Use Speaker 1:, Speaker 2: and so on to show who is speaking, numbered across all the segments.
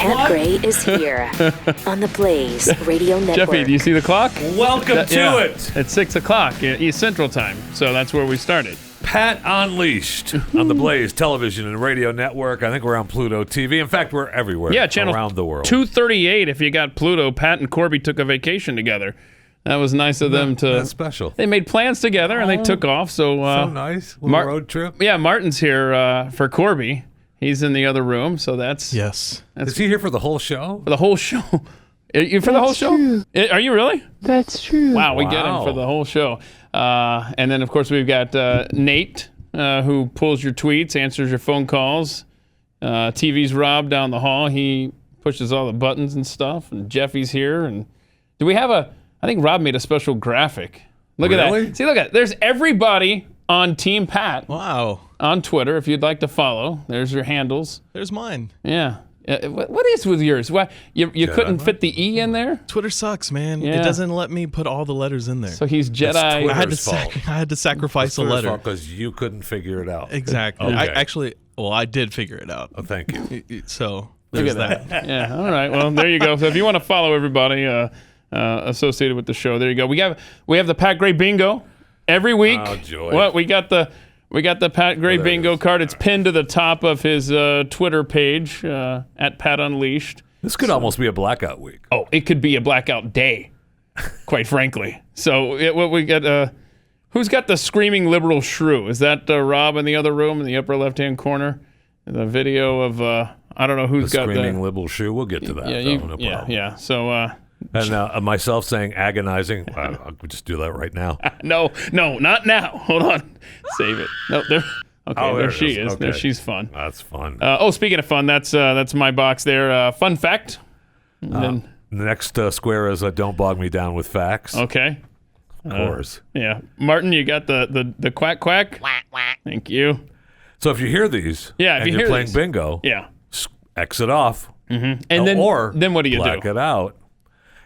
Speaker 1: Pat Gray is here on the Blaze Radio Network.
Speaker 2: Jeffy, do you see the clock?
Speaker 3: Welcome to it.
Speaker 2: It's 6 o'clock East Central Time, so that's where we started.
Speaker 3: Pat Unleashed on the Blaze Television and Radio Network. I think we're on Pluto TV. In fact, we're everywhere
Speaker 2: channel
Speaker 3: around the world.
Speaker 2: 238 if you got Pluto. Pat and Corby took a vacation together. That was nice of them to...
Speaker 3: That's special.
Speaker 2: They made plans together and they took off. So
Speaker 3: nice. Little road trip.
Speaker 2: Yeah, Martin's here for Corby. He's in the other room, so that's...
Speaker 4: Yes.
Speaker 3: Is he here for the whole show?
Speaker 2: For the whole show. You for the whole show? Are you really?
Speaker 5: That's true.
Speaker 2: Wow, we get him for the whole show. And then, of course, we've got Nate, who pulls your tweets, answers your phone calls. TV's Rob down the hall. He pushes all the buttons and stuff. And Jeffy's here. And do we have I think Rob made a special graphic. Look at that. See, look at it. There's everybody on Team Pat.
Speaker 4: Wow.
Speaker 2: On Twitter, if you'd like to follow. There's your handles.
Speaker 4: There's mine.
Speaker 2: Yeah. What is with yours? Why you couldn't fit the E in there?
Speaker 4: Twitter sucks, man.
Speaker 2: Yeah.
Speaker 4: It doesn't let me put all the letters in there.
Speaker 2: So he's Jedi.
Speaker 4: I had to sacrifice a letter
Speaker 3: because you couldn't figure it out.
Speaker 4: Exactly.
Speaker 3: Okay.
Speaker 4: I did figure it out.
Speaker 3: Oh, thank you.
Speaker 4: So there's that.
Speaker 2: Yeah. All right. Well, there you go. So if you want to follow everybody associated with the show, there you go. We have the Pat Gray Bingo every week.
Speaker 3: Oh, joy.
Speaker 2: What we got the Pat Gray Bingo card. It's pinned to the top of his Twitter page at Pat Unleashed.
Speaker 3: This could almost be a blackout week.
Speaker 2: Oh, it could be a blackout day, quite frankly. So what we got? Who's got the screaming liberal shrew? Is that Rob in the other room in the upper left-hand corner? The video of I don't know who's got the
Speaker 3: screaming liberal shrew. We'll get to that. No problem.
Speaker 2: Yeah. So.
Speaker 3: And myself saying agonizing. I'll just do that right now.
Speaker 2: No, not now. Hold on. Save it. No, there. Okay, there she is.
Speaker 3: Okay.
Speaker 2: There, she's fun.
Speaker 3: That's fun.
Speaker 2: Speaking of fun, that's my box there. Fun fact.
Speaker 3: The next square is don't bog me down with facts.
Speaker 2: Okay.
Speaker 3: Of course.
Speaker 2: Yeah. Martin, you got the quack quack? Quack quack. Thank you.
Speaker 3: So if you hear these
Speaker 2: if
Speaker 3: you're playing bingo, exit off.
Speaker 2: Mm-hmm. And then what do you
Speaker 3: black it out.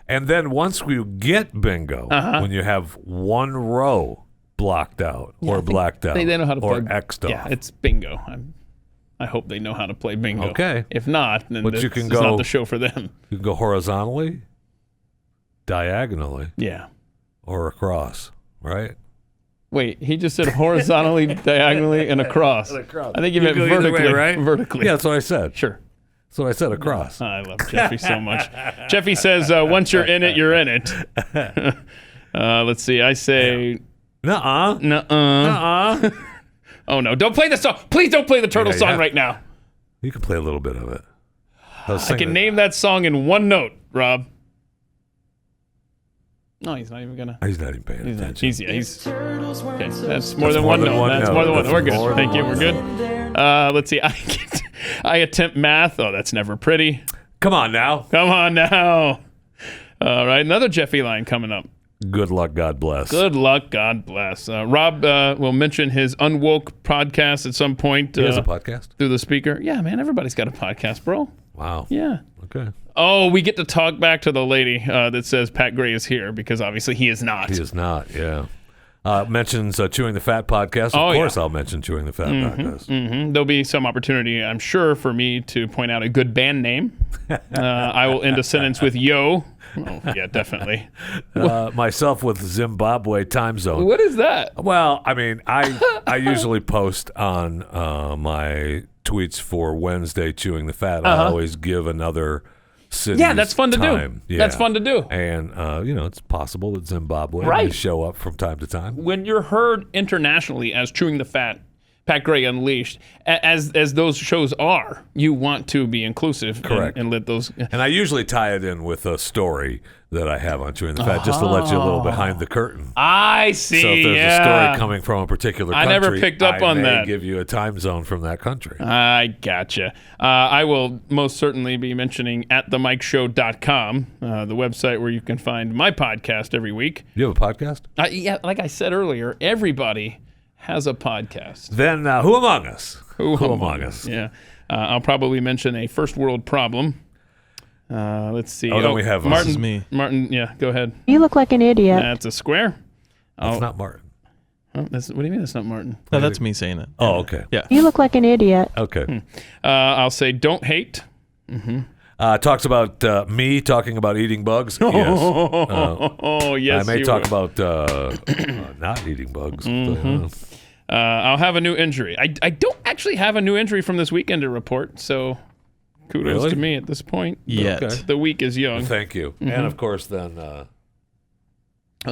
Speaker 3: And then once we get bingo, when you have one row blocked out or blacked out
Speaker 2: they know how to
Speaker 3: or
Speaker 2: play.
Speaker 3: X'd off.
Speaker 2: Yeah, it's bingo. I hope they know how to play bingo.
Speaker 3: Okay.
Speaker 2: If not, then
Speaker 3: it's
Speaker 2: not the show for them.
Speaker 3: You can go horizontally, diagonally, or across, right?
Speaker 2: Wait, he just said horizontally, diagonally, and across. I think you meant vertically,
Speaker 3: right?
Speaker 2: Vertically.
Speaker 3: Yeah, that's what I said.
Speaker 2: Sure.
Speaker 3: So I said across.
Speaker 2: I love Jeffy so much. Jeffy says, once you're in it, you're in it. Let's see. I say...
Speaker 3: Nuh-uh.
Speaker 2: Nuh-uh. Oh, no. Don't play the song. Please don't play the Turtle song right now.
Speaker 3: You can play a little bit of it.
Speaker 2: I can name that song in one note, Rob. No, he's not even going to...
Speaker 3: He's not even paying attention.
Speaker 2: He's okay, that's more than one note. That's more than one. We're good. Thank you. We're good. Let's see. I attempt math. Oh, that's never pretty.
Speaker 3: Come on now.
Speaker 2: All right, another Jeffy line coming up.
Speaker 3: Good luck, God bless.
Speaker 2: Good luck, God bless. Rob will mention his Unwoke podcast at some point.
Speaker 3: He has a podcast?
Speaker 2: Through the speaker. Yeah, man, everybody's got a podcast, bro.
Speaker 3: Wow.
Speaker 2: Yeah.
Speaker 3: Okay.
Speaker 2: Oh, we get to talk back to the lady that says Pat Gray is here, because obviously he is not.
Speaker 3: He is not, yeah. Mentions Chewing the Fat podcast. Of course, I'll mention Chewing the Fat podcast.
Speaker 2: Mm-hmm. There'll be some opportunity, I'm sure, for me to point out a good band name. I will end a sentence with yo. Oh, yeah, definitely.
Speaker 3: Myself with Zimbabwe time zone.
Speaker 2: What is that?
Speaker 3: Well, I mean, I usually post on my tweets for Wednesday Chewing the Fat. I always give another city's
Speaker 2: that's fun to
Speaker 3: time.
Speaker 2: do. Yeah. That's fun to do.
Speaker 3: And, it's possible that Zimbabwe may show up from time to time.
Speaker 2: When you're heard internationally as Chewing the Fat, Pat Gray Unleashed, as those shows are, you want to be inclusive.
Speaker 3: Correct.
Speaker 2: And let those...
Speaker 3: And I usually tie it in with a story that I have on Chewing the Fat, just to let you a little behind the curtain.
Speaker 2: I see,
Speaker 3: So if there's a story coming from a particular country,
Speaker 2: I never picked up on that.
Speaker 3: I may give you a time zone from that country.
Speaker 2: I gotcha. I will most certainly be mentioning atthemikeshow.com, the website where you can find my podcast every week.
Speaker 3: You have a podcast?
Speaker 2: Yeah, like I said earlier, everybody has a podcast.
Speaker 3: Then who among us? Who among us?
Speaker 2: Yeah. I'll probably mention a first world problem. Let's see.
Speaker 3: Then we have
Speaker 2: Martin.
Speaker 4: This is me.
Speaker 2: Martin, yeah, go ahead.
Speaker 5: You look like an idiot.
Speaker 2: That's a square.
Speaker 3: That's not Martin.
Speaker 2: Oh, what do you mean that's not Martin?
Speaker 4: No, that's me saying it.
Speaker 3: Oh, okay.
Speaker 4: Yeah.
Speaker 5: You look like an idiot.
Speaker 3: Okay.
Speaker 2: I'll say don't hate.
Speaker 3: Mm-hmm. Talks about me talking about eating bugs. Yes.
Speaker 2: Oh, yes.
Speaker 3: I may
Speaker 2: you
Speaker 3: talk
Speaker 2: will.
Speaker 3: about not eating bugs.
Speaker 2: I'll have a new injury. I don't actually have a new injury from this weekend to report, so kudos
Speaker 3: Really?
Speaker 2: to me at this point.
Speaker 4: Yet.
Speaker 3: Okay.
Speaker 2: The week is young.
Speaker 3: Thank you. And of course, then.
Speaker 2: Oh,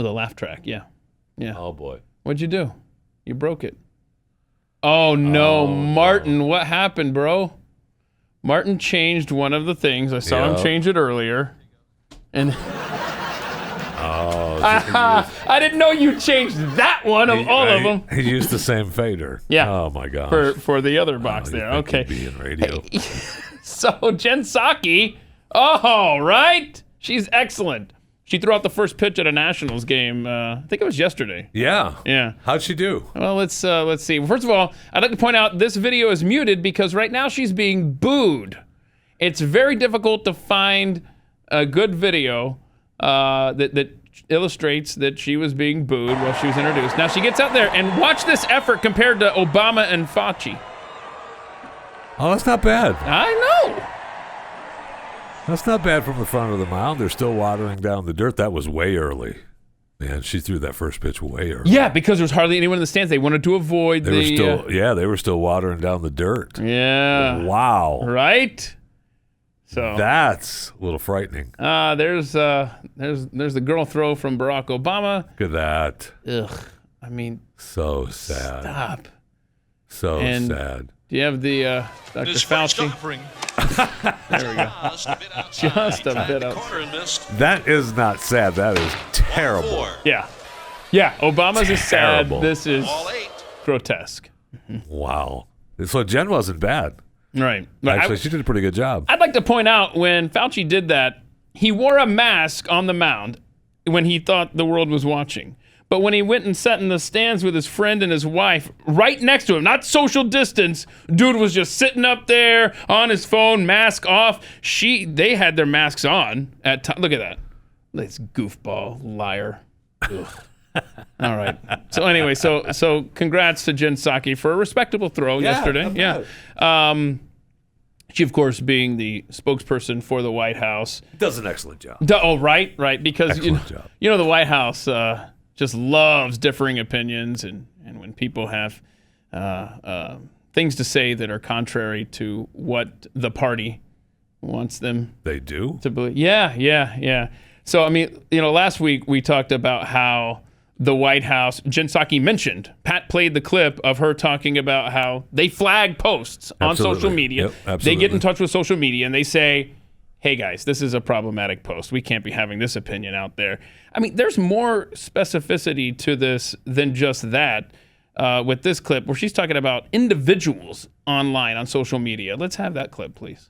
Speaker 2: the laugh track. Yeah.
Speaker 3: Oh boy.
Speaker 2: What'd you do? You broke it. Oh, no. Martin, what happened, bro? Martin changed one of the things. I saw him
Speaker 3: Yeah.
Speaker 2: change it earlier. And
Speaker 3: Oh.
Speaker 2: I didn't know you changed that one of all of them.
Speaker 3: He used the same fader.
Speaker 2: Yeah.
Speaker 3: Oh my gosh.
Speaker 2: For the other box
Speaker 3: You
Speaker 2: there.
Speaker 3: think
Speaker 1: Oh,
Speaker 2: Okay.
Speaker 3: he'd be in radio.
Speaker 2: So Jen Psaki, right? She's excellent. She threw out the first pitch at a Nationals game. I think it was yesterday.
Speaker 3: Yeah.
Speaker 2: Yeah.
Speaker 3: How'd she do?
Speaker 2: Well, let's see. First of all, I'd like to point out this video is muted because right now she's being booed. It's very difficult to find a good video that illustrates that she was being booed while she was introduced. Now she gets out there and watch this effort compared to Obama and Fauci.
Speaker 3: Oh, that's not bad.
Speaker 2: I know.
Speaker 3: That's not bad from the front of the mound. They're still watering down the dirt. That was way early. Man, she threw that first pitch way early.
Speaker 2: Yeah, because there was hardly anyone in the stands. They wanted to avoid
Speaker 3: They were still watering down the dirt.
Speaker 2: yeah.
Speaker 3: Wow.
Speaker 2: Right? So
Speaker 3: That's a little frightening.
Speaker 2: there's the girl throw from Barack Obama.
Speaker 3: Look at that.
Speaker 2: Ugh. I mean,
Speaker 3: So sad.
Speaker 2: stop.
Speaker 3: So
Speaker 2: And-
Speaker 3: sad.
Speaker 2: Do you have the Dr.
Speaker 5: This first
Speaker 2: Fauci?
Speaker 5: offering
Speaker 2: There we go. Just a bit out.
Speaker 5: corner and missed.
Speaker 3: That is not sad. That is terrible.
Speaker 5: 4.
Speaker 2: Yeah. Yeah, Obama's is sad.
Speaker 3: Terrible.
Speaker 2: This is
Speaker 5: All 8.
Speaker 2: grotesque.
Speaker 3: Wow. So Jen wasn't bad.
Speaker 2: Right. But
Speaker 3: Actually, she did a pretty good job.
Speaker 2: I'd like to point out when Fauci did that, he wore a mask on the mound when he thought the world was watching. But when he went and sat in the stands with his friend and his wife right next to him, not social distance, dude was just sitting up there on his phone, mask off. They had their masks on at time. Look at that. This goofball liar. Ugh. All right. So anyway, so congrats to Jen Psaki for a respectable throw yesterday.
Speaker 3: not
Speaker 2: Yeah. She, of course, being the spokesperson for the White House.
Speaker 3: Does an excellent job.
Speaker 2: Right. Because
Speaker 3: Excellent job.
Speaker 2: the White House just loves differing opinions, and when people have things to say that are contrary to what the party wants them
Speaker 3: They do?
Speaker 2: to believe. Yeah. So, I mean, last week we talked about how the White House, Jen Psaki mentioned, Pat played the clip of her talking about how they flag posts on
Speaker 3: Absolutely.
Speaker 2: social media.
Speaker 3: Yep,
Speaker 2: They
Speaker 3: absolutely.
Speaker 2: get in touch with social media and they say, hey guys, this is a problematic post. We can't be having this opinion out there. I mean, there's more specificity to this than just that with this clip where she's talking about individuals online on social media. Let's have that clip, please.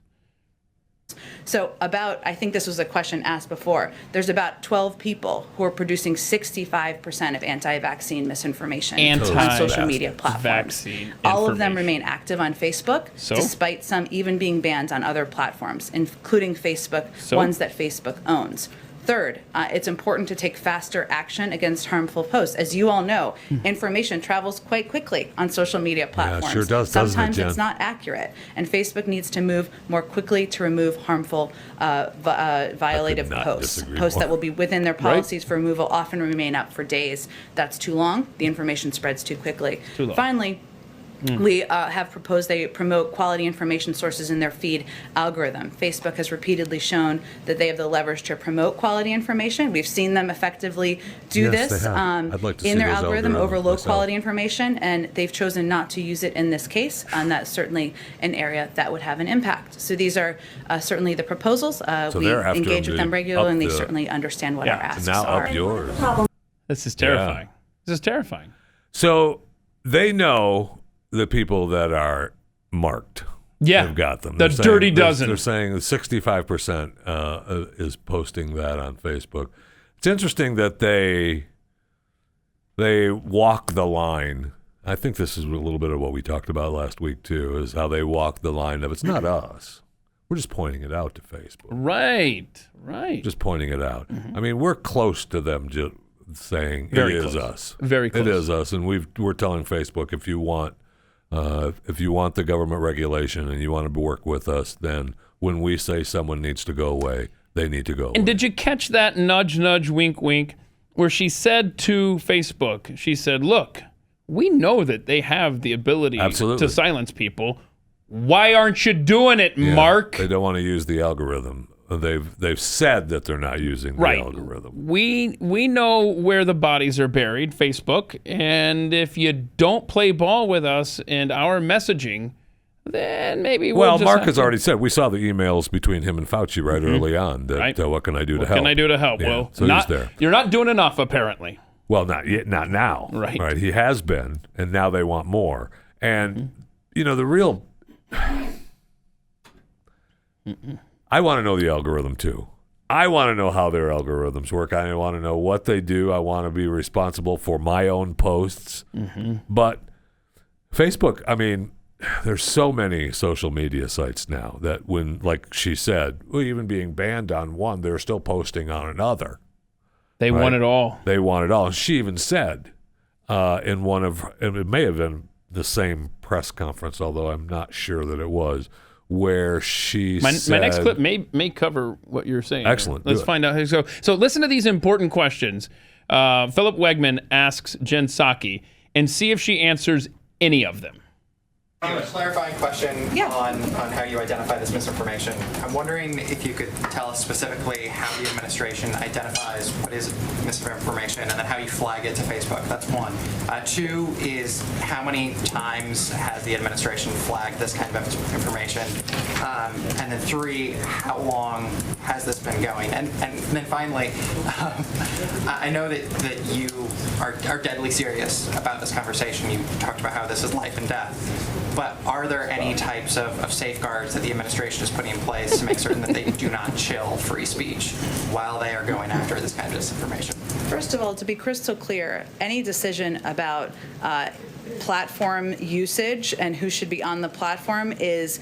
Speaker 6: So I think this was a question asked before, there's about 12 people who are producing 65% of anti-vaccine misinformation on social media platforms.
Speaker 2: Vaccine
Speaker 6: All of them
Speaker 2: information.
Speaker 6: remain active on Facebook,
Speaker 2: So?
Speaker 6: despite some even being banned on other platforms, including Facebook,
Speaker 2: So?
Speaker 6: ones that Facebook owns. Third, it's important to take faster action against harmful posts. As you all know, information travels quite quickly on social media platforms.
Speaker 3: sure does, doesn't it,
Speaker 6: Sometimes
Speaker 3: Jen?
Speaker 6: it's not accurate, and Facebook needs to move more quickly to remove harmful, violative
Speaker 3: not
Speaker 6: posts.
Speaker 3: disagree
Speaker 6: Posts
Speaker 3: more.
Speaker 6: that will be within their policies for removal often remain up for days. That's too long. The information spreads too quickly.
Speaker 2: Too long.
Speaker 6: Finally, we have proposed they promote quality information sources in their feed algorithm. Facebook has repeatedly shown that they have the leverage to promote quality information. We've seen them effectively do
Speaker 3: Yes,
Speaker 6: this
Speaker 3: they have. I'd like to see
Speaker 6: in their
Speaker 3: those
Speaker 6: algorithm over
Speaker 3: algorithms
Speaker 6: low
Speaker 3: myself.
Speaker 6: quality information, and they've chosen not to use it in this case, and that's certainly an area that would have an impact. So these are certainly the proposals. We
Speaker 3: they're after
Speaker 6: engage
Speaker 3: them
Speaker 6: with them
Speaker 3: to
Speaker 6: regularly,
Speaker 3: up
Speaker 6: and they
Speaker 3: the-
Speaker 6: certainly understand what
Speaker 2: Yeah.
Speaker 6: our asks
Speaker 3: Now
Speaker 6: are.
Speaker 3: up yours.
Speaker 2: This is terrifying. This is terrifying.
Speaker 3: So they know the people that are marked.
Speaker 2: Yeah.
Speaker 3: They've got them.
Speaker 2: The
Speaker 3: They're
Speaker 2: dirty
Speaker 3: saying,
Speaker 2: dozen.
Speaker 3: They're saying 65% is posting that on Facebook. It's interesting that they walk the line. I think this is a little bit of what we talked about last week too, is how they walk the line of it's not us. We're just pointing it out to Facebook.
Speaker 2: Right.
Speaker 3: Just pointing it out. I mean, we're close to them just saying
Speaker 2: Very
Speaker 3: it is
Speaker 2: close.
Speaker 3: us.
Speaker 2: Very close.
Speaker 3: It is us, and we're telling Facebook if you want the government regulation and you want to work with us, then when we say someone needs to go away, they need to go away.
Speaker 2: And did you catch that nudge, nudge, wink, wink, where she said to Facebook, she said, look, we know that they have the ability
Speaker 3: Absolutely.
Speaker 2: to silence people. Why aren't you doing it, Mark?
Speaker 3: They don't want to use the algorithm. They've said that they're not using the algorithm.
Speaker 2: We know where the bodies are buried, Facebook, and if you don't play ball with us and our messaging, then maybe we'll just
Speaker 3: Mark
Speaker 2: have
Speaker 3: has
Speaker 2: to-
Speaker 3: already said, we saw the emails between him and Fauci right early on, that
Speaker 2: Right.
Speaker 3: What can I do to
Speaker 2: What
Speaker 3: help?
Speaker 2: can I do to help?
Speaker 3: Yeah,
Speaker 2: Well,
Speaker 3: so he's there.
Speaker 2: You're not doing enough, apparently.
Speaker 3: Well, not yet, not now.
Speaker 2: Right.
Speaker 3: He has been, and now they want more. And, the real... I want to know the algorithm, too. I want to know how their algorithms work. I want to know what they do. I want to be responsible for my own posts. But Facebook, there's so many social media sites now that when, like she said, even being banned on one, they're still posting on another.
Speaker 2: They want it all.
Speaker 3: They want it all. And she even said in one of, and it may have been the same press conference, although I'm not sure that it was, where she said...
Speaker 2: My next clip may cover what you're saying.
Speaker 3: Excellent.
Speaker 2: Let's
Speaker 3: Do it.
Speaker 2: find out. So listen to these important questions. Philip Wegman asks Jen Psaki and see if she answers any of them.
Speaker 5: A clarifying question
Speaker 6: Yeah.
Speaker 5: on how you identify this misinformation. I'm wondering if you could tell us specifically how the administration identifies what is misinformation and then how you flag it to Facebook. That's one. Two is how many times has the administration flagged this kind of information? And then three, how long has this been going? And then finally, I know that you are deadly serious about this conversation. You talked about how this is life and death. But are there any types of safeguards that the administration is putting in place to make certain that they do not chill free speech while they are going after this kind of disinformation?
Speaker 6: First of all, to be crystal clear, any decision about platform usage and who should be on the platform is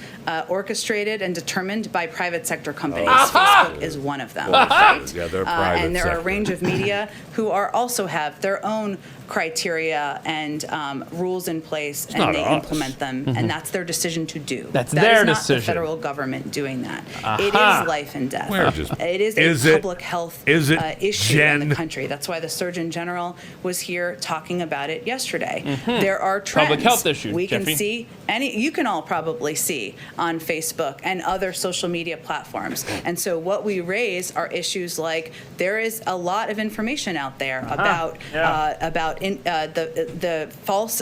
Speaker 6: orchestrated and determined by private sector companies. Facebook is one of them. Right?
Speaker 3: Yeah, they're private
Speaker 6: and there are a
Speaker 3: sector.
Speaker 6: range of media who also have their own criteria and rules in place, and
Speaker 3: not
Speaker 6: they
Speaker 3: us.
Speaker 6: implement them, and that's their decision to do.
Speaker 2: That's
Speaker 6: That
Speaker 2: their
Speaker 6: is not
Speaker 2: decision.
Speaker 6: the federal government doing that. It is life and death. It is
Speaker 3: Is
Speaker 6: a
Speaker 3: it-
Speaker 6: public health
Speaker 3: is it,
Speaker 6: issue in
Speaker 3: Jen?
Speaker 6: the country. That's why the Surgeon General was here talking about it yesterday. There are trends.
Speaker 2: Public health issue,
Speaker 6: We can
Speaker 2: Jeffy.
Speaker 6: see you can all probably see on Facebook and other social media platforms. And so what we raise are issues like there is a lot of information out there about the false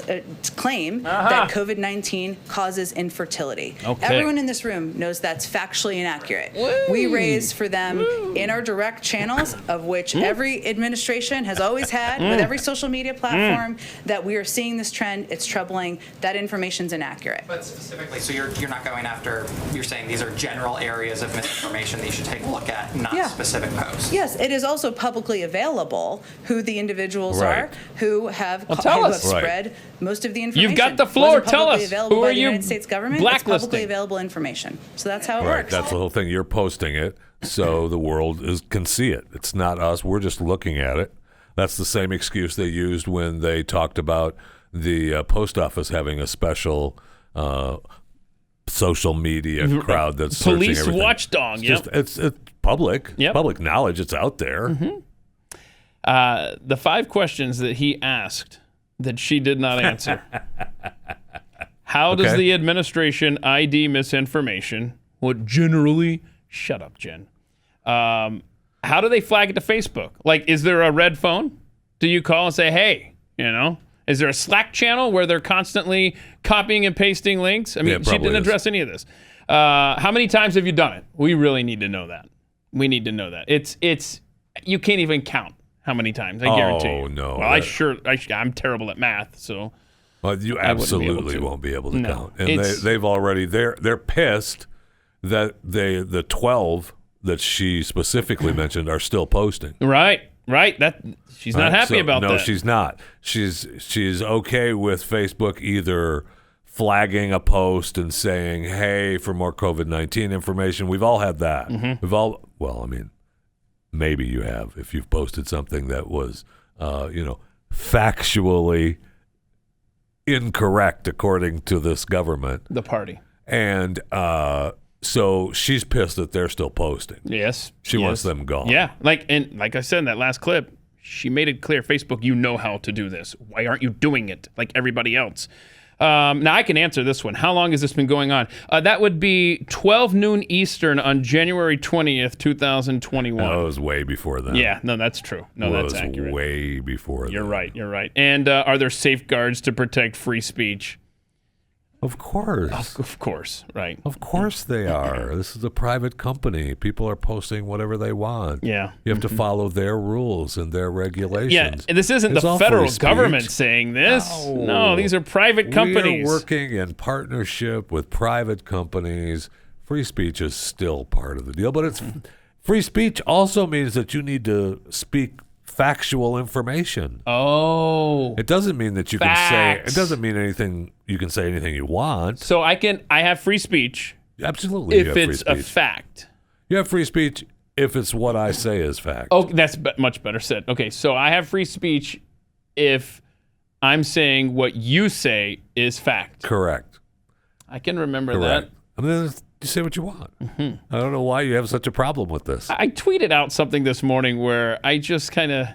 Speaker 6: claim that COVID-19 causes infertility.
Speaker 2: Okay.
Speaker 6: Everyone in this room knows that's factually inaccurate. We raise for them in our direct channels, of which every administration has always had with every social media platform, that we are seeing this trend. It's troubling. That information's inaccurate.
Speaker 5: But specifically, so you're not going after, you're saying these are general areas of misinformation that you should take a look at, not
Speaker 6: Yeah.
Speaker 5: specific posts.
Speaker 6: Yes, it is also publicly available who the individuals
Speaker 3: Right.
Speaker 6: are who have,
Speaker 2: tell
Speaker 6: who have
Speaker 2: us.
Speaker 6: spread most of the information.
Speaker 2: You've got the floor.
Speaker 6: Wasn't
Speaker 2: Tell
Speaker 6: publicly
Speaker 2: us.
Speaker 6: available
Speaker 2: Who
Speaker 6: by
Speaker 2: are
Speaker 6: the
Speaker 2: you
Speaker 6: United States government. It's
Speaker 2: blacklisting?
Speaker 6: publicly available information. So that's how it
Speaker 3: Right,
Speaker 6: works.
Speaker 3: that's the whole thing. You're posting it so the world can see it. It's not us. We're just looking at it. That's the same excuse they used when they talked about the post office having a special social media crowd that's searching
Speaker 2: Police
Speaker 3: everything.
Speaker 2: watchdog.
Speaker 3: It's just it's public.
Speaker 2: Yep.
Speaker 3: Public knowledge. It's out there.
Speaker 2: The 5 questions that he asked that she did not answer. How does
Speaker 3: Okay.
Speaker 2: the administration ID misinformation? What generally? Shut up, Jen. How do they flag it to Facebook? Like, is there a red phone? Do you call and say, hey, is there a Slack channel where they're constantly copying and pasting links? I mean,
Speaker 3: Yeah,
Speaker 2: she
Speaker 3: probably
Speaker 2: didn't
Speaker 3: is.
Speaker 2: address any of this. How many times have you done it? We really need to know that. We need to know that. It's you can't even count how many times. I guarantee you.
Speaker 3: Oh, no.
Speaker 2: Well, I'm terrible at math, so.
Speaker 3: Well, you
Speaker 2: I wouldn't be able
Speaker 3: absolutely
Speaker 2: to.
Speaker 3: won't be able to
Speaker 2: No,
Speaker 3: count. And
Speaker 2: it's-
Speaker 3: they've already they're pissed that the 12 that she specifically mentioned are still posting.
Speaker 2: Right. That she's not
Speaker 3: Right?
Speaker 2: happy
Speaker 3: So,
Speaker 2: about
Speaker 3: no,
Speaker 2: that.
Speaker 3: she's not. She's okay with Facebook either flagging a post and saying, "Hey, for more COVID-19 information." We've all had that. We've all. Well, I mean, maybe you have if you've posted something that was, factually incorrect according to this government.
Speaker 2: the party.
Speaker 3: And So she's pissed that they're still posting.
Speaker 2: Yes.
Speaker 3: She wants them gone.
Speaker 2: Yeah. Like I said in that last clip, she made it clear, Facebook, you know how to do this. Why aren't you doing it like everybody else? Now, I can answer this one. How long has this been going on? That would be 12 noon Eastern on January 20th, 2021.
Speaker 3: No, it was way before that.
Speaker 2: Yeah, no, that's true. No, that's accurate.
Speaker 3: Way before that.
Speaker 2: You're right. And are there safeguards to protect free speech?
Speaker 3: Of course.
Speaker 2: Of course, right.
Speaker 3: Of course they are. This is a private company. People are posting whatever they want.
Speaker 2: Yeah.
Speaker 3: You have to follow their rules and their regulations.
Speaker 2: Yeah, and this isn't
Speaker 3: It's
Speaker 2: the
Speaker 3: all
Speaker 2: federal
Speaker 3: free speech.
Speaker 2: government saying this. No, these are private companies.
Speaker 3: We are working in partnership with private companies. Free speech is still part of the deal, but it's free speech also means that you need to speak factual information.
Speaker 2: Oh.
Speaker 3: It doesn't mean that you
Speaker 2: Facts.
Speaker 3: can say. It doesn't mean anything. You can say anything you want.
Speaker 2: So I have free speech
Speaker 3: Absolutely, you
Speaker 2: if
Speaker 3: have free
Speaker 2: it's a
Speaker 3: speech.
Speaker 2: fact.
Speaker 3: You have free speech if it's what I say is fact.
Speaker 2: Oh, that's much better said. Okay, so I have free speech if I'm saying what you say is fact.
Speaker 3: Correct.
Speaker 2: I can remember
Speaker 3: Correct.
Speaker 2: that.
Speaker 3: I mean, you say what you want. I don't know why you have such a problem with this.
Speaker 2: I tweeted out something this morning where I just kind of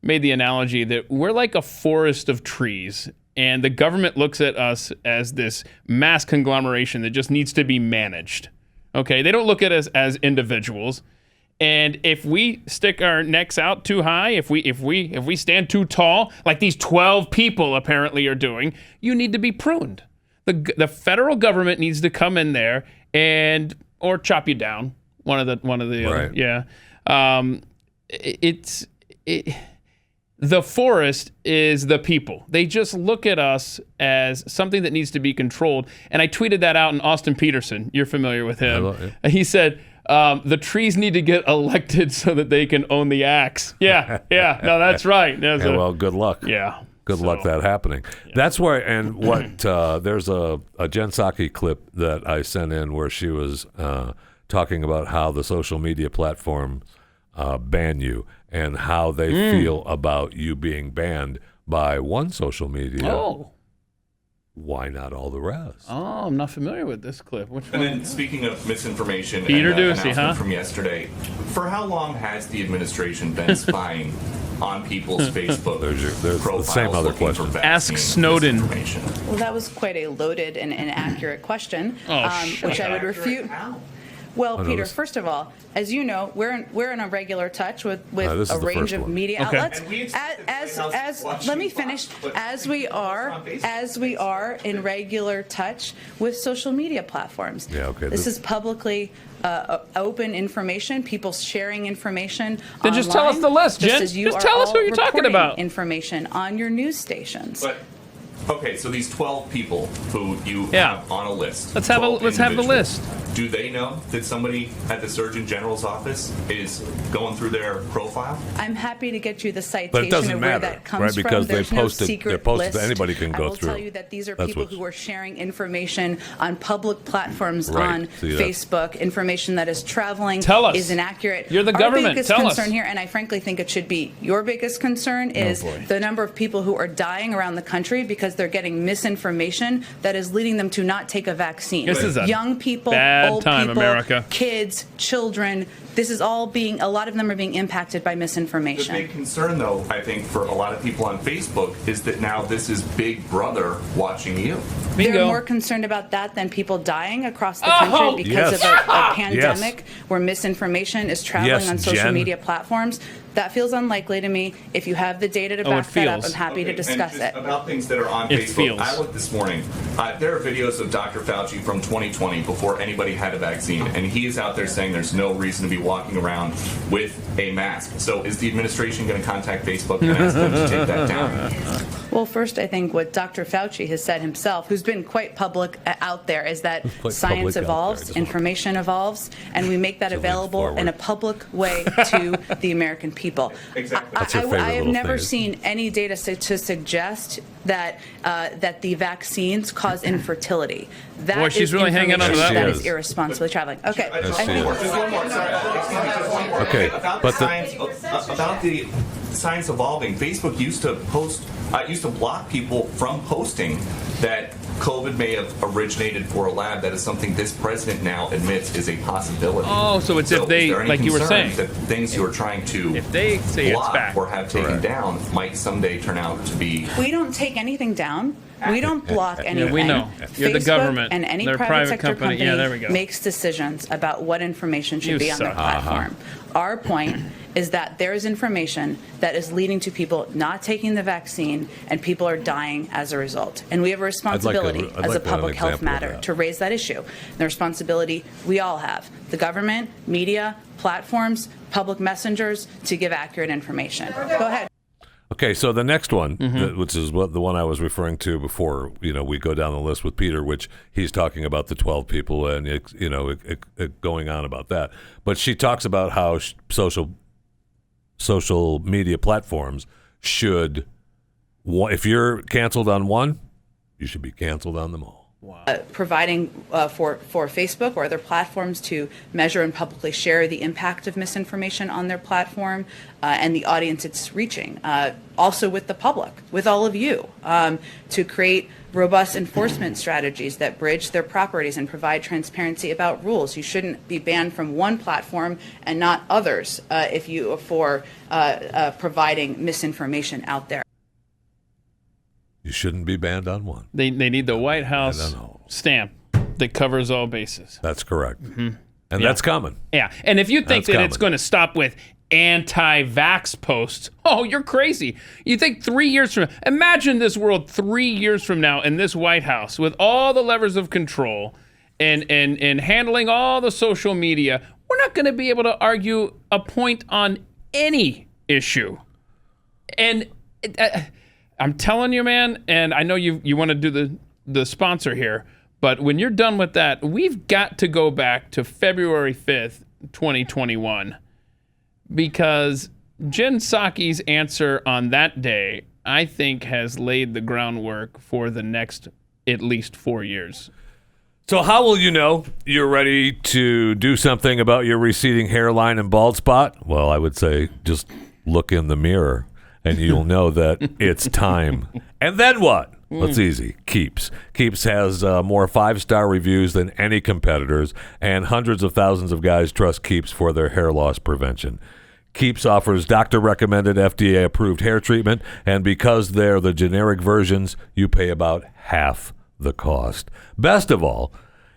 Speaker 2: made the analogy that we're like a forest of trees, and the government looks at us as this mass conglomeration that just needs to be managed. Okay, they don't look at us as individuals. And if we stick our necks out too high, if we stand too tall, like these 12 people apparently are doing, you need to be pruned. The federal government needs to come in there or chop you down. One of the
Speaker 3: Right.
Speaker 2: other. Yeah. The forest is the people. They just look at us as something that needs to be controlled. And I tweeted that out, and Austin Peterson, you're familiar with him. He said, the trees need to get elected so that they can own the axe. Yeah. No, that's right.
Speaker 3: Well, good luck.
Speaker 2: Yeah.
Speaker 3: Good luck that happening. Yeah. That's where, and what, there's a Jen Psaki clip that I sent in where she was talking about how the social media platforms ban you and how they feel about you being banned by one social media.
Speaker 2: Oh.
Speaker 3: Why not all the rest?
Speaker 2: Oh, I'm not familiar with this clip. Which
Speaker 7: and
Speaker 2: one?
Speaker 7: then, speaking of misinformation,
Speaker 2: Peter
Speaker 7: and
Speaker 2: Ducey,
Speaker 7: announcement from yesterday, for how long has the administration been spying on people's Facebook
Speaker 3: There's the
Speaker 7: profiles
Speaker 3: same other
Speaker 7: looking for
Speaker 3: question.
Speaker 7: vaccine
Speaker 2: Ask Snowden.
Speaker 7: misinformation?
Speaker 6: Well, that was quite a loaded and inaccurate question, which I would refute. Well,
Speaker 3: no,
Speaker 6: Peter,
Speaker 3: this-
Speaker 6: first of all, as you know, we're in a regular touch with
Speaker 3: this
Speaker 6: a
Speaker 3: is the
Speaker 6: range
Speaker 3: first
Speaker 6: of
Speaker 3: one.
Speaker 6: media
Speaker 2: Okay.
Speaker 6: outlets.
Speaker 7: And we expect the White House
Speaker 6: As
Speaker 7: to watch
Speaker 6: let me
Speaker 7: you
Speaker 6: finish.
Speaker 7: but
Speaker 6: As we are in regular touch with social media platforms.
Speaker 3: Yeah, okay,
Speaker 6: This
Speaker 3: this-
Speaker 6: is publicly open information. People sharing information.
Speaker 2: Then just tell us
Speaker 6: online,
Speaker 2: the list,
Speaker 6: just
Speaker 2: Jen.
Speaker 6: as you
Speaker 2: Just
Speaker 6: are
Speaker 2: tell us
Speaker 6: all
Speaker 2: who you're talking
Speaker 6: reporting
Speaker 2: about.
Speaker 6: Information on your news stations.
Speaker 7: But okay, so these 12 people who you
Speaker 2: Yeah.
Speaker 7: have on a list.
Speaker 2: Let's have
Speaker 7: 12
Speaker 2: the
Speaker 7: individuals,
Speaker 2: list.
Speaker 7: Do they know that somebody at the Surgeon General's office is going through their profile?
Speaker 6: I'm happy to get you the citation
Speaker 3: But it doesn't
Speaker 6: of where
Speaker 3: matter,
Speaker 6: that comes
Speaker 3: right? Because
Speaker 6: from. There's
Speaker 3: they posted-
Speaker 6: no secret
Speaker 3: they're posted,
Speaker 6: list.
Speaker 3: anybody can go
Speaker 6: I will
Speaker 3: through.
Speaker 6: tell you that these are
Speaker 3: That's
Speaker 6: people
Speaker 3: what's-
Speaker 6: who are sharing information on public platforms
Speaker 3: Right.
Speaker 6: on
Speaker 3: See, that's-
Speaker 6: Facebook. Information that is traveling
Speaker 2: Tell us.
Speaker 6: is inaccurate.
Speaker 2: You're the
Speaker 6: Our
Speaker 2: government.
Speaker 6: biggest
Speaker 2: Tell
Speaker 6: concern
Speaker 2: us.
Speaker 6: here, and I frankly think it should be your biggest concern, is
Speaker 2: boy.
Speaker 6: the number of people who are dying around the country because they're getting misinformation that is leading them to not take a vaccine.
Speaker 2: This is a
Speaker 6: young people,
Speaker 2: bad
Speaker 6: old
Speaker 2: time,
Speaker 6: people,
Speaker 2: America.
Speaker 6: kids, children. This is all a lot of them are being impacted by
Speaker 7: The
Speaker 6: misinformation.
Speaker 7: big concern, though, I think, for a lot of people on Facebook is that now this is Big Brother watching you.
Speaker 6: They're
Speaker 2: Bingo.
Speaker 6: more concerned about that than people dying across the
Speaker 2: Oh,
Speaker 6: country because
Speaker 3: yes.
Speaker 6: of a pandemic where misinformation is traveling
Speaker 3: Yes,
Speaker 6: on social
Speaker 3: Jen.
Speaker 6: media platforms. That feels unlikely to me. If you have the data to
Speaker 2: Oh, it
Speaker 6: back that up,
Speaker 2: feels.
Speaker 6: I'm happy to
Speaker 7: Okay,
Speaker 6: discuss
Speaker 7: and
Speaker 6: it.
Speaker 7: just about things that are on
Speaker 2: It
Speaker 7: Facebook.
Speaker 2: feels.
Speaker 7: I looked this morning. There are videos of Dr. Fauci from 2020 before anybody had a vaccine, and he is out there saying there's no reason to be walking around with a mask. So is the administration going to contact Facebook and ask them to take that down?
Speaker 6: Well, first, I think what Dr. Fauci has said himself, who's been quite public out there, is that
Speaker 3: Quite
Speaker 6: science
Speaker 3: public out there.
Speaker 6: evolves,
Speaker 3: Just-
Speaker 6: information evolves, and we make that
Speaker 3: So lean
Speaker 6: available
Speaker 3: forward.
Speaker 6: in a public way to the American people.
Speaker 7: Exactly.
Speaker 3: That's her favorite
Speaker 6: I have
Speaker 3: little
Speaker 6: never
Speaker 3: thing.
Speaker 6: seen any data to suggest that that the vaccines cause infertility. That
Speaker 2: Boy, she's
Speaker 6: is
Speaker 2: really hanging on to
Speaker 6: information
Speaker 2: that
Speaker 6: that
Speaker 3: one.
Speaker 6: is irresponsibly traveling. Okay.
Speaker 7: Just
Speaker 3: she
Speaker 7: one more.
Speaker 3: is.
Speaker 7: Just one more. Sorry. Excuse me. Just one more.
Speaker 3: Okay,
Speaker 7: About
Speaker 3: but
Speaker 7: about the science evolving. Facebook used to block people from posting that COVID may have originated for a lab. That is something this president now admits is a possibility.
Speaker 2: Oh, so it's if they,
Speaker 7: is there any
Speaker 2: like you were
Speaker 7: concern
Speaker 2: saying,
Speaker 7: that things you are trying to
Speaker 2: if they say it's
Speaker 7: block
Speaker 2: back
Speaker 7: or have taken down might someday turn out to be.
Speaker 6: We don't take anything down. We don't block anything.
Speaker 2: Yeah, we know. You're the
Speaker 6: Facebook
Speaker 2: government.
Speaker 6: and any
Speaker 2: They're
Speaker 6: private sector
Speaker 2: company. Yeah, there we go.
Speaker 6: makes decisions about what information should
Speaker 2: You
Speaker 6: be on their
Speaker 2: suck.
Speaker 6: platform. Our point is that there is information that is leading to people not taking the vaccine, and people are dying as a result. And we have a responsibility as a public health matter to raise that issue. The responsibility we all have, the government, media, platforms, public messengers, to give accurate information. Go ahead.
Speaker 3: Okay, so the next one, which is the one I was referring to before, we go down the list with Peter, which he's talking about the 12 people and, it going on about that. But she talks about how social media platforms should, if you're canceled on one, you should be canceled on them all.
Speaker 6: Providing for Facebook or other platforms to measure and publicly share the impact of misinformation on their platform and the audience it's reaching. Also with the public, with all of you, to create robust enforcement strategies that bridge their properties and provide transparency about rules. You shouldn't be banned from one platform and not others for providing misinformation out there.
Speaker 3: You shouldn't be banned on one.
Speaker 2: They need the White House stamp that covers all bases.
Speaker 3: That's correct. And that's coming.
Speaker 2: Yeah. And if you think
Speaker 3: That's
Speaker 2: that it's going to stop with anti-vax posts, you're crazy. You think 3 years from now, imagine this world 3 years from now in this White House with all the levers of control and handling all the social media. We're not going to be able to argue a point on any issue. And I'm telling you, man, and I know you want to do the sponsor here, but when you're done with that, we've got to go back to February 5th, 2021, because Jen Psaki's answer on that day, I think, has laid the groundwork for the next at least 4 years.
Speaker 3: So how will you know you're ready to do something about your receding hairline and bald spot? Well, I would say just look in the mirror and you'll know that it's time. And then what? Well, it's easy. Keeps. Keeps has more 5-star reviews than any competitors, and hundreds of thousands of guys trust Keeps for their hair loss prevention. Keeps offers doctor-recommended, FDA-approved hair treatment, and because they're the generic versions, you pay about half the cost. Best of all,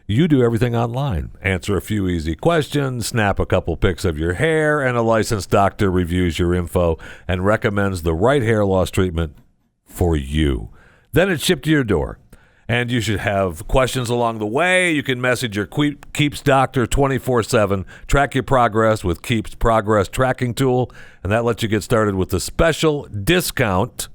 Speaker 3: you do everything online. Answer a few easy questions, snap a couple pics of your hair, and a licensed doctor reviews your info and recommends the right hair loss treatment for you. Then it's shipped to your door. And you should have questions along the way. You can message your Keeps doctor 24/7. Track your progress with Keeps Progress Tracking Tool, and that lets you get started with a special discount.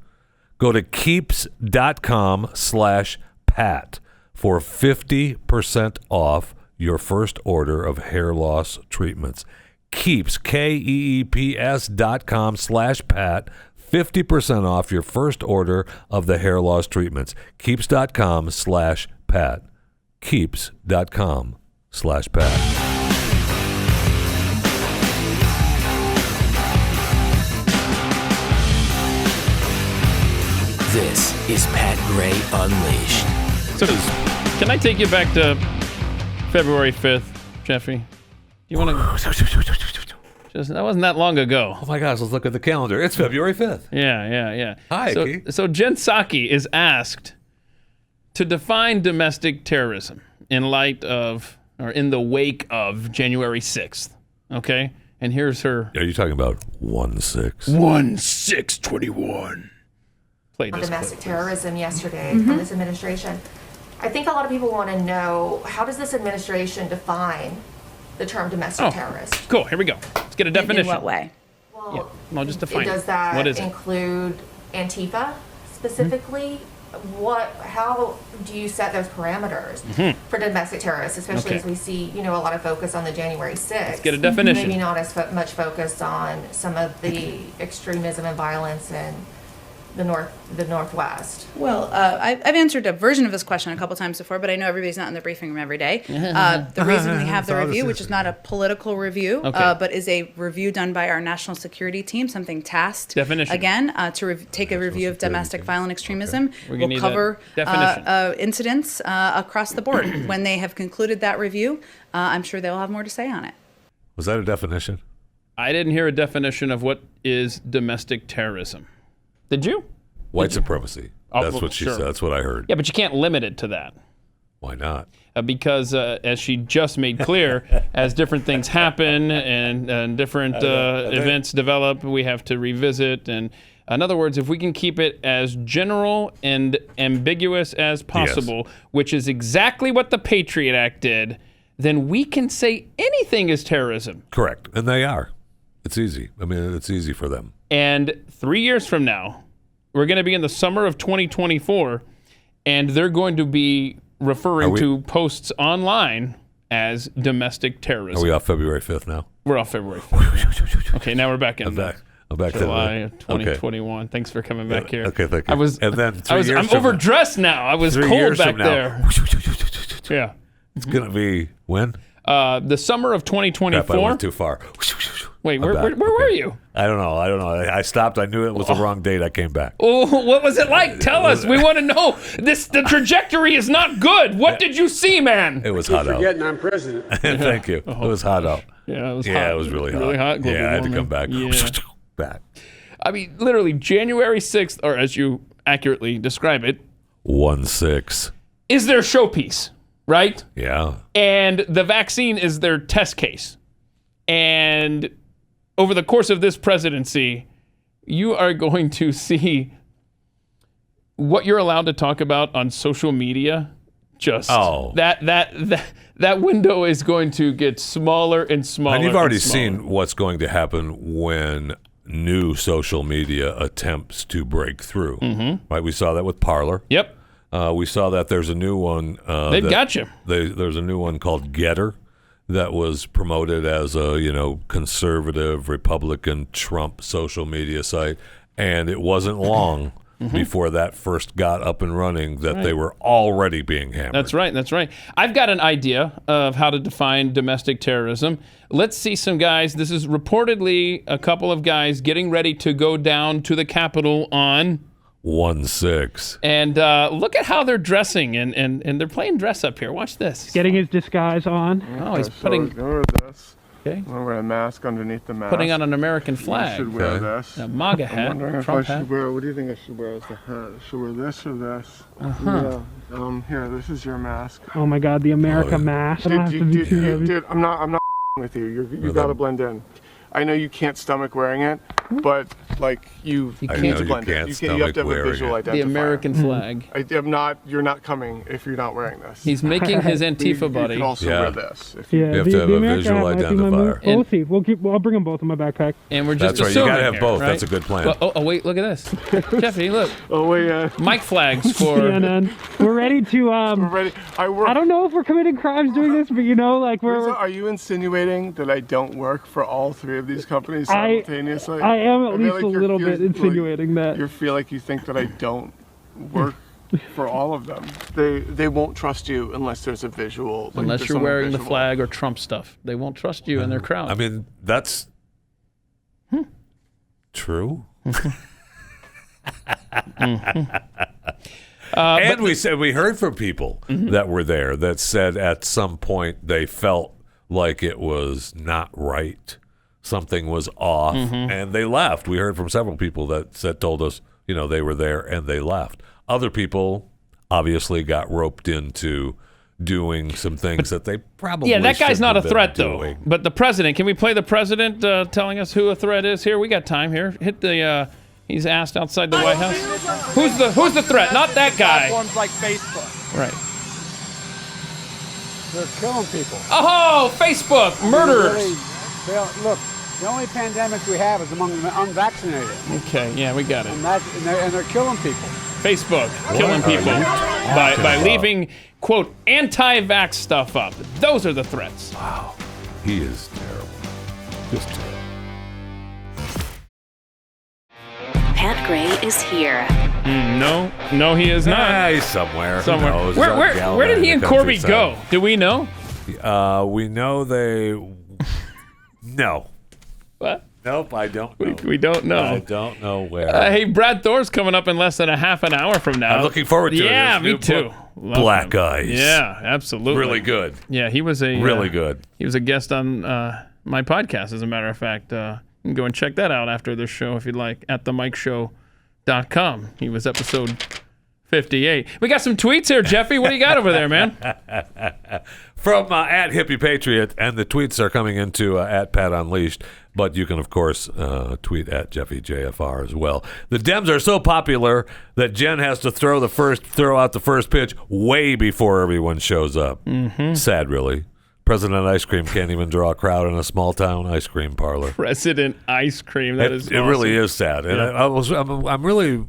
Speaker 3: Go to keeps.com/Pat for 50% off your first order of hair loss treatments. Keeps, KEEPS.com/Pat. 50% off your first order of the hair loss treatments. Keeps.com/Pat. Keeps.com/Pat.
Speaker 8: This is Pat Gray Unleashed.
Speaker 2: So, can I take you back to February 5th, Jeffrey? You want to? That wasn't that long ago.
Speaker 3: Oh my gosh, let's look at the calendar. It's February 5th.
Speaker 2: Yeah.
Speaker 3: Hi, Key.
Speaker 2: So Jen Psaki is asked to define domestic terrorism in light of, or in the wake of, January 6th. Okay? And here's her.
Speaker 3: Are you talking about 1/6?
Speaker 2: 1/6/21. Play this
Speaker 9: domestic
Speaker 2: clip.
Speaker 9: terrorism yesterday from this administration. I think a lot of people want to know, how does this administration define the term domestic terrorist?
Speaker 2: Cool. Here we go. Let's get a definition.
Speaker 6: In what way?
Speaker 9: Well,
Speaker 2: No, just define it.
Speaker 9: does that
Speaker 2: What is it?
Speaker 9: include Antifa specifically? How do you set those parameters for domestic terrorists, especially as we see, a lot of focus on the January 6th?
Speaker 2: Let's get a definition.
Speaker 9: Maybe not as much focus on some of the extremism and violence and the Northwest?
Speaker 6: Well, I've answered a version of this question a couple times before, but I know everybody's not in the briefing room every day. The reason we have the review, which is not a political review, but is a review done by our national security team, something tasked again to take a review of domestic violent extremism. We'll cover incidents across the board. When they have concluded that review, I'm sure they'll have more to say on it.
Speaker 3: Was that a definition?
Speaker 2: I didn't hear a definition of what is domestic terrorism. Did you?
Speaker 3: White supremacy. That's what she said. That's what I heard.
Speaker 2: Yeah, but you can't limit it to that.
Speaker 3: Why not?
Speaker 2: Because as she just made clear, as different things happen and different events develop, we have to revisit. And in other words, if we can keep it as general and ambiguous as possible, which is exactly what the Patriot Act did, then we can say anything is terrorism.
Speaker 3: Correct. And they are. It's easy. I mean, it's easy for them.
Speaker 2: And 3 years from now, we're going to be in the summer of 2024, and they're going to be referring to posts online as domestic terrorism.
Speaker 3: Are we off February 5th now?
Speaker 2: We're off February 5th. Okay, now we're back in
Speaker 3: I'm back
Speaker 2: July of 2021. Thanks for coming back here.
Speaker 3: Okay, thank you.
Speaker 2: I'm overdressed now. I was cold back there. Yeah.
Speaker 3: It's going to be when?
Speaker 2: The summer of 2024.
Speaker 3: Crap, I went too far.
Speaker 2: Wait, where were you?
Speaker 3: I don't know. I stopped. I knew it was the wrong date. I came back.
Speaker 2: Oh, what was it like? Tell us. We want to know. The trajectory is not good. What did you see, man?
Speaker 3: It was hot out.
Speaker 10: Forgetting I'm president.
Speaker 3: Thank you. It was hot out.
Speaker 2: Yeah, it was hot.
Speaker 3: Yeah, it was really hot.
Speaker 2: Really hot.
Speaker 3: Yeah, I had to come back.
Speaker 2: Yeah.
Speaker 3: Back.
Speaker 2: I mean, literally, January 6th, or as you accurately describe it,
Speaker 3: 1/6
Speaker 2: is their showpiece, right?
Speaker 3: Yeah.
Speaker 2: And the vaccine is their test case. And over the course of this presidency, you are going to see what you're allowed to talk about on social media. Just that window is going to get smaller and smaller.
Speaker 3: And you've already seen what's going to happen when new social media attempts to break through. Mm-hmm. Right? We saw that with Parler.
Speaker 2: Yep.
Speaker 3: We saw that there's a new one.
Speaker 2: They've got you.
Speaker 3: There's a new one called Getter that was promoted as a conservative Republican Trump social media site, and it wasn't long before that first got up and running that they were already being hammered.
Speaker 2: That's right. I've got an idea of how to define domestic terrorism. Let's see some guys. This is reportedly a couple of guys getting ready to go down to the Capitol on
Speaker 3: 1/6.
Speaker 2: And look at how they're dressing, and they're playing dress up here. Watch this.
Speaker 10: Getting his disguise on.
Speaker 2: Oh, he's putting...
Speaker 11: this.
Speaker 2: Okay.
Speaker 11: I'm gonna wear a mask underneath the mask.
Speaker 2: Putting on an American flag.
Speaker 11: You should wear this.
Speaker 2: A MAGA hat.
Speaker 11: I'm wondering if
Speaker 2: Trump
Speaker 11: I should
Speaker 2: hat.
Speaker 11: wear. What do you think I should wear as the hat? Should I wear this or this? Yeah. Here, this is your mask.
Speaker 10: Oh my God, the America mask.
Speaker 11: Dude, I'm not with you. You gotta blend in. I know you can't stomach wearing it, but like you need to blend in. You have to have a visual identifier.
Speaker 2: The American flag.
Speaker 11: You're not coming if you're not wearing this.
Speaker 2: He's making his Antifa buddy.
Speaker 11: You can also wear this.
Speaker 3: You have to have a visual identifier.
Speaker 10: We'll see. I'll bring them both in my backpack.
Speaker 2: And we're just
Speaker 3: That's right. You gotta have both. Right? That's a good plan.
Speaker 2: Well, oh wait, look at this, Jeffy. Look.
Speaker 11: Oh wait.
Speaker 2: Mic flags for
Speaker 10: CNN. We're ready to.
Speaker 11: We're ready.
Speaker 10: I don't know if we're committing crimes doing this, but
Speaker 11: Are you insinuating that I don't work for all three of these companies simultaneously?
Speaker 10: I am at least a little bit insinuating that.
Speaker 11: You feel like you think that I don't work for all of them. They won't trust you unless there's a visual.
Speaker 2: Unless you're wearing the flag or Trump stuff. They won't trust you in their crowd.
Speaker 3: I mean, that's true. And we heard from people that were there that said at some point they felt like it was not right. Something was off, and they left. We heard from several people that told us, they were there and they left. Other people obviously got roped into doing some things that they probably
Speaker 2: that guy's not a threat
Speaker 3: doing.
Speaker 2: though. But the president, can we play the president telling us who a threat is here? We got time here. Hit the. He's asked outside the White House. Who's the threat? Not that guy.
Speaker 12: Platforms like Facebook.
Speaker 2: Right.
Speaker 12: They're killing people.
Speaker 2: Oh, Facebook murderers.
Speaker 12: Look, the only pandemic we have is among the unvaccinated.
Speaker 2: Okay, yeah, we got it.
Speaker 12: And they're killing people.
Speaker 2: Facebook killing people by leaving, quote, anti-vax stuff up. Those are the threats.
Speaker 3: Wow. He is terrible. Just terrible.
Speaker 1: Pat Gray is here.
Speaker 2: No, he is not.
Speaker 3: He's somewhere.
Speaker 2: Somewhere.
Speaker 3: Who knows?
Speaker 2: Where did he and Corby go? Do we know?
Speaker 3: We know they. No.
Speaker 2: What?
Speaker 3: Nope, I don't know.
Speaker 2: We don't know.
Speaker 3: I don't know where.
Speaker 2: Hey, Brad Thor's coming up in less than a half an hour from now.
Speaker 3: I'm looking forward to it.
Speaker 2: Yeah,
Speaker 3: His
Speaker 2: me
Speaker 3: new
Speaker 2: too.
Speaker 3: book, Black Eyes.
Speaker 2: Yeah, absolutely.
Speaker 3: Really good.
Speaker 2: Yeah, he was
Speaker 3: really good.
Speaker 2: He was a guest on my podcast, as a matter of fact. You can go and check that out after this show if you'd like, at themikeshow.com. He was episode 58. We got some tweets here, Jeffy. What do you got over there, man?
Speaker 3: From at Hippie Patriot, and the tweets are coming into at Pat Unleashed, but you can, of course, tweet at JeffyJFR as well. The Dems are so popular that Jen has to throw out the first pitch way before everyone shows up. Mm-hmm. Sad, really. President Ice Cream can't even draw a crowd in a small-town ice cream parlor.
Speaker 2: President Ice Cream, that is awesome.
Speaker 3: It really is sad. And
Speaker 2: yeah.
Speaker 3: I'm really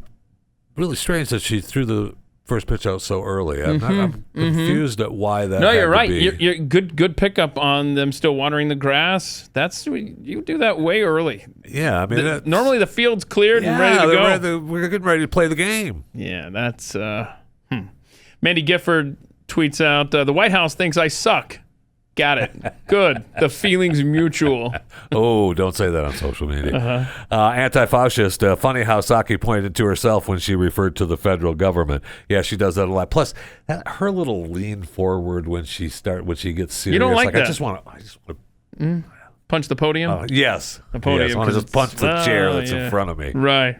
Speaker 3: strange that she threw the first pitch out so early. I'm confused at why that.
Speaker 2: No, you're right.
Speaker 3: Be.
Speaker 2: You're good pickup on them still watering the grass. You do that way early.
Speaker 3: Yeah, I mean,
Speaker 2: normally the field's cleared and ready to go.
Speaker 3: We're getting ready to play the game.
Speaker 2: Yeah, that's. Mandy Gifford tweets out, "The White House thinks I suck." Got it. Good. The feeling's mutual.
Speaker 3: Oh, don't say that on social media. Anti-fascist. Funny how Psaki pointed to herself when she referred to the federal government. Yeah, she does that a lot. Plus, her little lean forward when she gets serious.
Speaker 2: You don't like that?
Speaker 3: I just want to.
Speaker 2: Punch the podium?
Speaker 3: Yes.
Speaker 2: The podium.
Speaker 3: Yes, I want to just punch the chair that's in front of me.
Speaker 2: Right.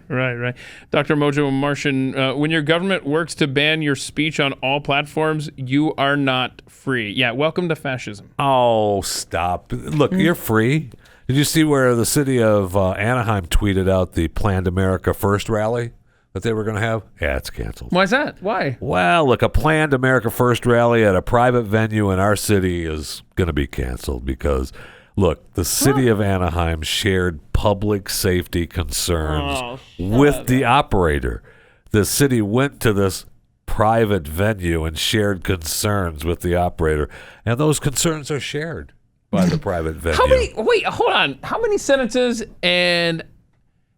Speaker 2: Dr. Mojo Martian, when your government works to ban your speech on all platforms, you are not free. Yeah, welcome to fascism.
Speaker 3: Oh, stop. Look, you're free. Did you see where the city of Anaheim tweeted out the Planned America First rally that they were going to have? Yeah, it's canceled.
Speaker 2: Why is that? Why?
Speaker 3: Well, look, a Planned America First rally at a private venue in our city is going to be canceled because... Look, the city of Anaheim shared public safety concerns with the operator. The city went to this private venue and shared concerns with the operator, and those concerns are shared by the private venue.
Speaker 2: Wait, hold on. How many sentences and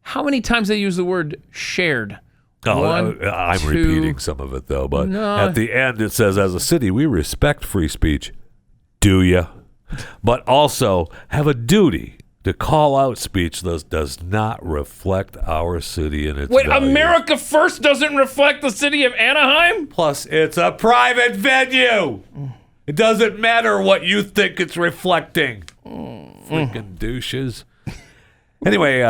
Speaker 2: how many times they use the word shared?
Speaker 3: I'm repeating some of it, though, but at the end it says, as a city, we respect free speech. Do you? But also have a duty to call out speech that does not reflect our city and its values.
Speaker 2: America First doesn't reflect the city of Anaheim?
Speaker 3: Plus, it's a private venue. It doesn't matter what you think it's reflecting. Freaking douches. Anyway,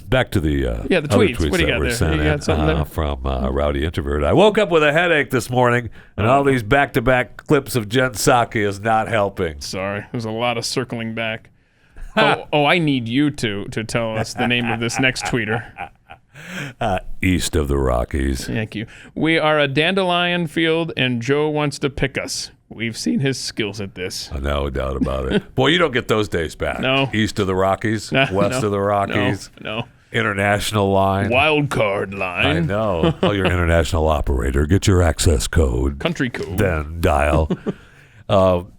Speaker 3: back to the
Speaker 2: tweets.
Speaker 3: Other tweets
Speaker 2: what do you
Speaker 3: that
Speaker 2: got
Speaker 3: were
Speaker 2: there?
Speaker 3: sent
Speaker 2: You got something there?
Speaker 3: From Rowdy Introvert. I woke up with a headache this morning, and all these back-to-back clips of Jen Psaki is not helping.
Speaker 2: Sorry, there's a lot of circling back. I need you to tell us the name of this next tweeter.
Speaker 3: East of the Rockies.
Speaker 2: Thank you. We are a dandelion field, and Joe wants to pick us. We've seen his skills at this.
Speaker 3: No doubt about it. Boy, you don't get those days back.
Speaker 2: No.
Speaker 3: East of the Rockies, west of the Rockies.
Speaker 2: No.
Speaker 3: International line.
Speaker 2: Wild card line.
Speaker 3: I know. Call your international operator. Get your access code.
Speaker 2: Country code.
Speaker 3: Then dial. And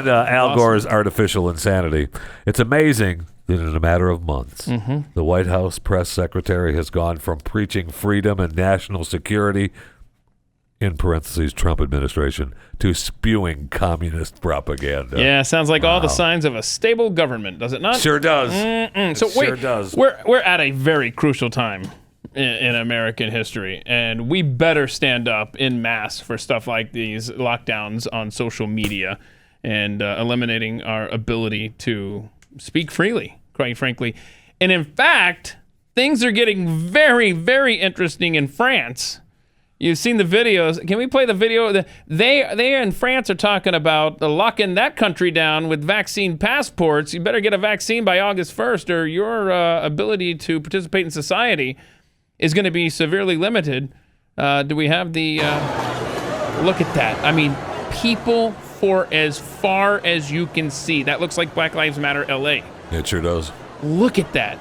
Speaker 3: Al Gore's artificial insanity. It's amazing that in a matter of months, the White House press secretary has gone from preaching freedom and national security, in parentheses, Trump administration, to spewing communist propaganda.
Speaker 2: Yeah, sounds like all the signs of a stable government, does it not?
Speaker 3: Sure does.
Speaker 2: Sure does. We're at a very crucial time in American history, and we better stand up in mass for stuff like these lockdowns on social media and eliminating our ability to speak freely, quite frankly. And in fact, things are getting very, very interesting in France. You've seen the videos. Can we play the video? They in France are talking about locking that country down with vaccine passports. You better get a vaccine by August 1st or your ability to participate in society is going to be severely limited. Do we have the... look at that. I mean, people for as far as you can see. That looks like Black Lives Matter LA.
Speaker 3: It sure does.
Speaker 2: Look at that.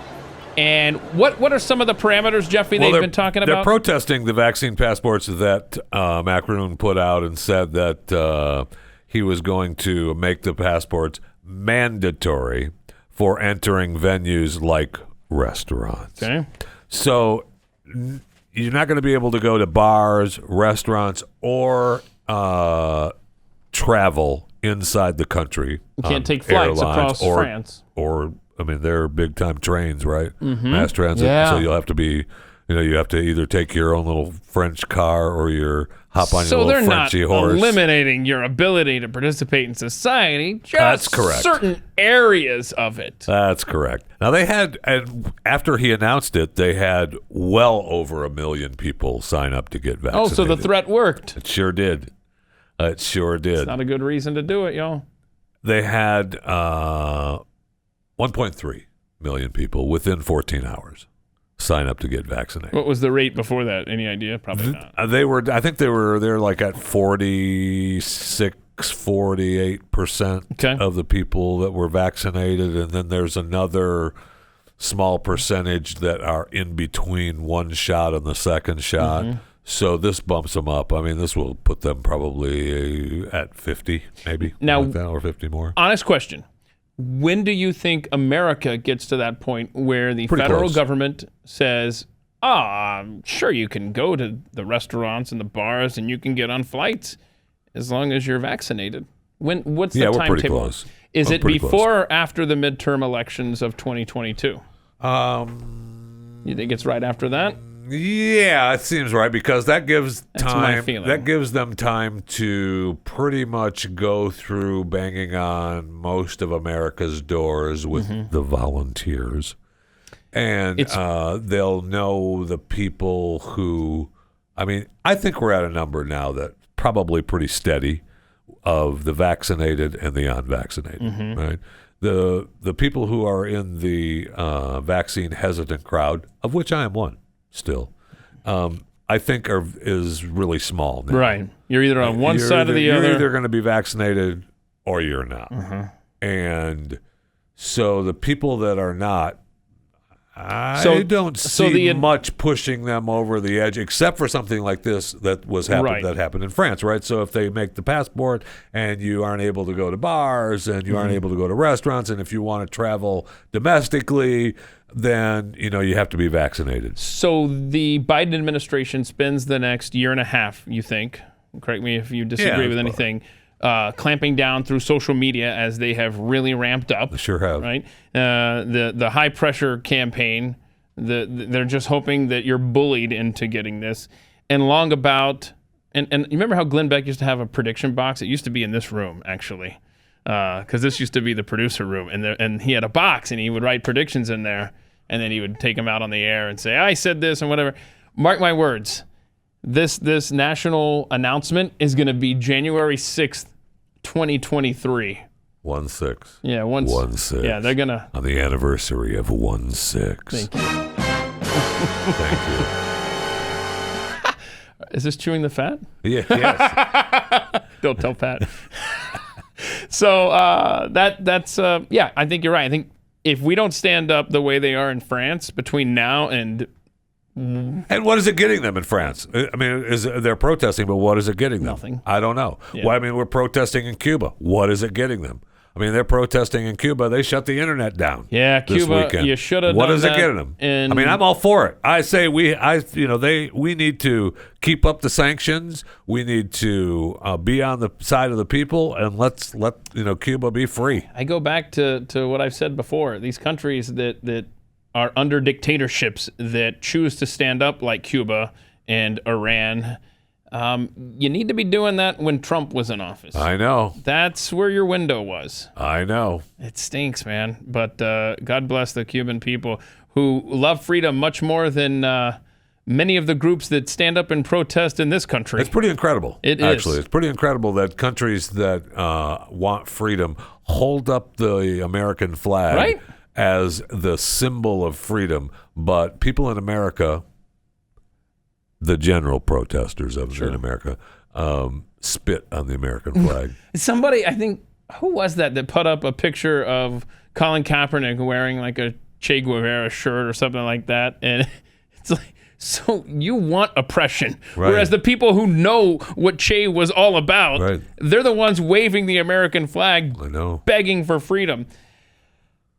Speaker 2: And what are some of the parameters, Jeffy, they've been talking about?
Speaker 3: They're protesting the vaccine passports that Macron put out and said that he was going to make the passports mandatory for entering venues like restaurants.
Speaker 2: Okay.
Speaker 3: So you're not going to be able to go to bars, restaurants, or travel inside the country.
Speaker 2: You can't take flights across France.
Speaker 3: Or, I mean, they're big-time trains, right?
Speaker 2: Mm-hmm.
Speaker 3: Mass transit.
Speaker 2: Yeah.
Speaker 3: So you'll have to be, you have to either take your own little French car or hop on your little Frenchy horse.
Speaker 2: So they're not eliminating your ability to participate in society. Just
Speaker 3: That's correct.
Speaker 2: Certain areas of it.
Speaker 3: That's correct. Now, they had, and after he announced it, they had well over 1 million people sign up to get vaccinated.
Speaker 2: Oh, so the threat worked.
Speaker 3: It sure did. It sure did.
Speaker 2: It's not a good reason to do it, y'all.
Speaker 3: They had 1.3 million people within 14 hours sign up to get vaccinated.
Speaker 2: What was the rate before that? Any idea? Probably not.
Speaker 3: I think they're like at 48% of the people that were vaccinated, and then there's another small percentage that are in between one shot and the second shot.
Speaker 2: Mm-hmm.
Speaker 3: So this bumps them up. I mean, this will put them probably at 50, maybe,
Speaker 2: now,
Speaker 3: like that, or 50 more.
Speaker 2: Honest question. When do you think America gets to that point where the federal government says, sure, you can go to the restaurants and the bars and you can get on flights as long as you're vaccinated? What's the timetable?
Speaker 3: We're pretty close.
Speaker 2: Is it before or after the midterm elections of 2022? You think it's right after that?
Speaker 3: Yeah, it seems right, because that gives
Speaker 2: my
Speaker 3: time.
Speaker 2: feeling.
Speaker 3: That gives them time to pretty much go through banging on most of America's doors with the volunteers, and they'll know the people who. I mean, I think we're at a number now that probably pretty steady of the vaccinated and the unvaccinated, right? The people who are in the vaccine hesitant crowd, of which I am one. Still, I think is really small now.
Speaker 2: Right. You're either on one side or the other.
Speaker 3: You're either going to be vaccinated or you're not. And so the people that are not, I don't see much pushing them over the edge, except for something like this that happened in France, right? So if they make the passport and you aren't able to go to bars and you aren't able to go to restaurants, and if you want to travel domestically, then you have to be vaccinated.
Speaker 2: So the Biden administration spends the next year and a half, you think, correct me if you disagree with anything, clamping down through social media as they have really ramped up.
Speaker 3: They sure have.
Speaker 2: Right? The high pressure campaign, they're just hoping that you're bullied into getting this. And long about, and you remember how Glenn Beck used to have a prediction box? It used to be in this room, actually. Because this used to be the producer room, and he had a box, and he would write predictions in there, and then he would take them out on the air and say, I said this and whatever. Mark my words, this national announcement is going to be January 6th, 2023.
Speaker 3: 1/6.
Speaker 2: Yeah,
Speaker 3: 1/6.
Speaker 2: Yeah, they're going to.
Speaker 3: On the anniversary of 1/6.
Speaker 2: Thank you.
Speaker 3: Thank you.
Speaker 2: Is this chewing the fat?
Speaker 3: Yeah, yes.
Speaker 2: Don't tell Pat. So that's I think you're right. I think if we don't stand up the way they are in France between now and
Speaker 3: what is it getting them in France? I mean, they're protesting, but what is it getting them?
Speaker 2: Nothing.
Speaker 3: I don't know.
Speaker 2: Yeah.
Speaker 3: Well, I mean, we're protesting in Cuba. What is it getting them? I mean, they're protesting in Cuba. They shut the internet down.
Speaker 2: Yeah,
Speaker 3: this
Speaker 2: Cuba.
Speaker 3: weekend.
Speaker 2: You should have.
Speaker 3: What
Speaker 2: done
Speaker 3: is
Speaker 2: that
Speaker 3: it getting them?
Speaker 2: in-
Speaker 3: I mean, I'm all for it. I say we need to keep up the sanctions. We need to be on the side of the people, and let Cuba be free.
Speaker 2: I go back to what I've said before. These countries that are under dictatorships that choose to stand up, like Cuba and Iran. You need to be doing that when Trump was in office.
Speaker 3: I know.
Speaker 2: That's where your window was.
Speaker 3: I know.
Speaker 2: It stinks, man. But God bless the Cuban people who love freedom much more than many of the groups that stand up and protest in this country.
Speaker 3: It's pretty incredible.
Speaker 2: It is.
Speaker 3: Actually, it's pretty incredible that countries that want freedom hold up the American flag
Speaker 2: Right?
Speaker 3: as the symbol of freedom. But people in America, the general protesters in America, spit on the American flag.
Speaker 2: Somebody, I think, who was that put up a picture of Colin Kaepernick wearing like a Che Guevara shirt or something like that? And it's like, so you want oppression.
Speaker 3: Right.
Speaker 2: Whereas the people who know what Che was all about,
Speaker 3: Right.
Speaker 2: they're the ones waving the American flag,
Speaker 3: I know.
Speaker 2: begging for freedom.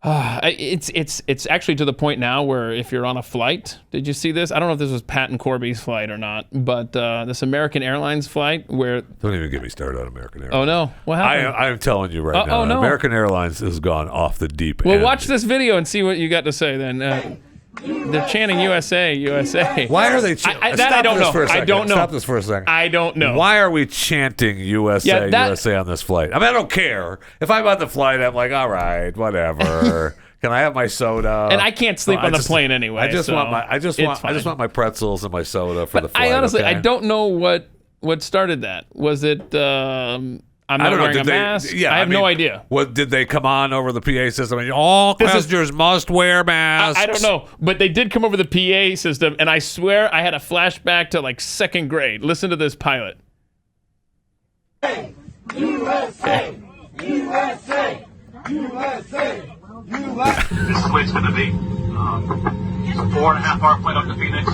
Speaker 2: It's actually to the point now where if you're on a flight, did you see this? I don't know if this was Pat and Corby's flight or not, but this American Airlines flight where...
Speaker 3: Don't even get me started on American Airlines.
Speaker 2: Oh, no. What happened?
Speaker 3: I'm telling you right now.
Speaker 2: No.
Speaker 3: American Airlines has gone off the deep end.
Speaker 2: Well, watch this video and see what you got to say then. They're chanting USA, USA.
Speaker 3: Why are they chanting?
Speaker 2: I don't know. I don't know.
Speaker 3: Stop this for a second.
Speaker 2: I don't know.
Speaker 3: Why are we chanting USA, USA on this flight? I mean, I don't care. If I'm on the flight, I'm like, all right, whatever. Can I have my soda?
Speaker 2: And I can't sleep on the plane anyway.
Speaker 3: I just want my pretzels and my soda for the flight.
Speaker 2: I honestly,
Speaker 3: okay?
Speaker 2: I don't know what started that. Was it? I'm not wearing a mask.
Speaker 3: Yeah,
Speaker 2: I have no idea.
Speaker 3: What did they come on over the PA system? And all passengers must wear masks.
Speaker 2: I don't know, but they did come over the PA system, and I swear I had a flashback to like second grade. Listen to this pilot.
Speaker 13: USA, USA, USA, USA. This is the way it's going to be. It's a 4.5-hour flight up to Phoenix.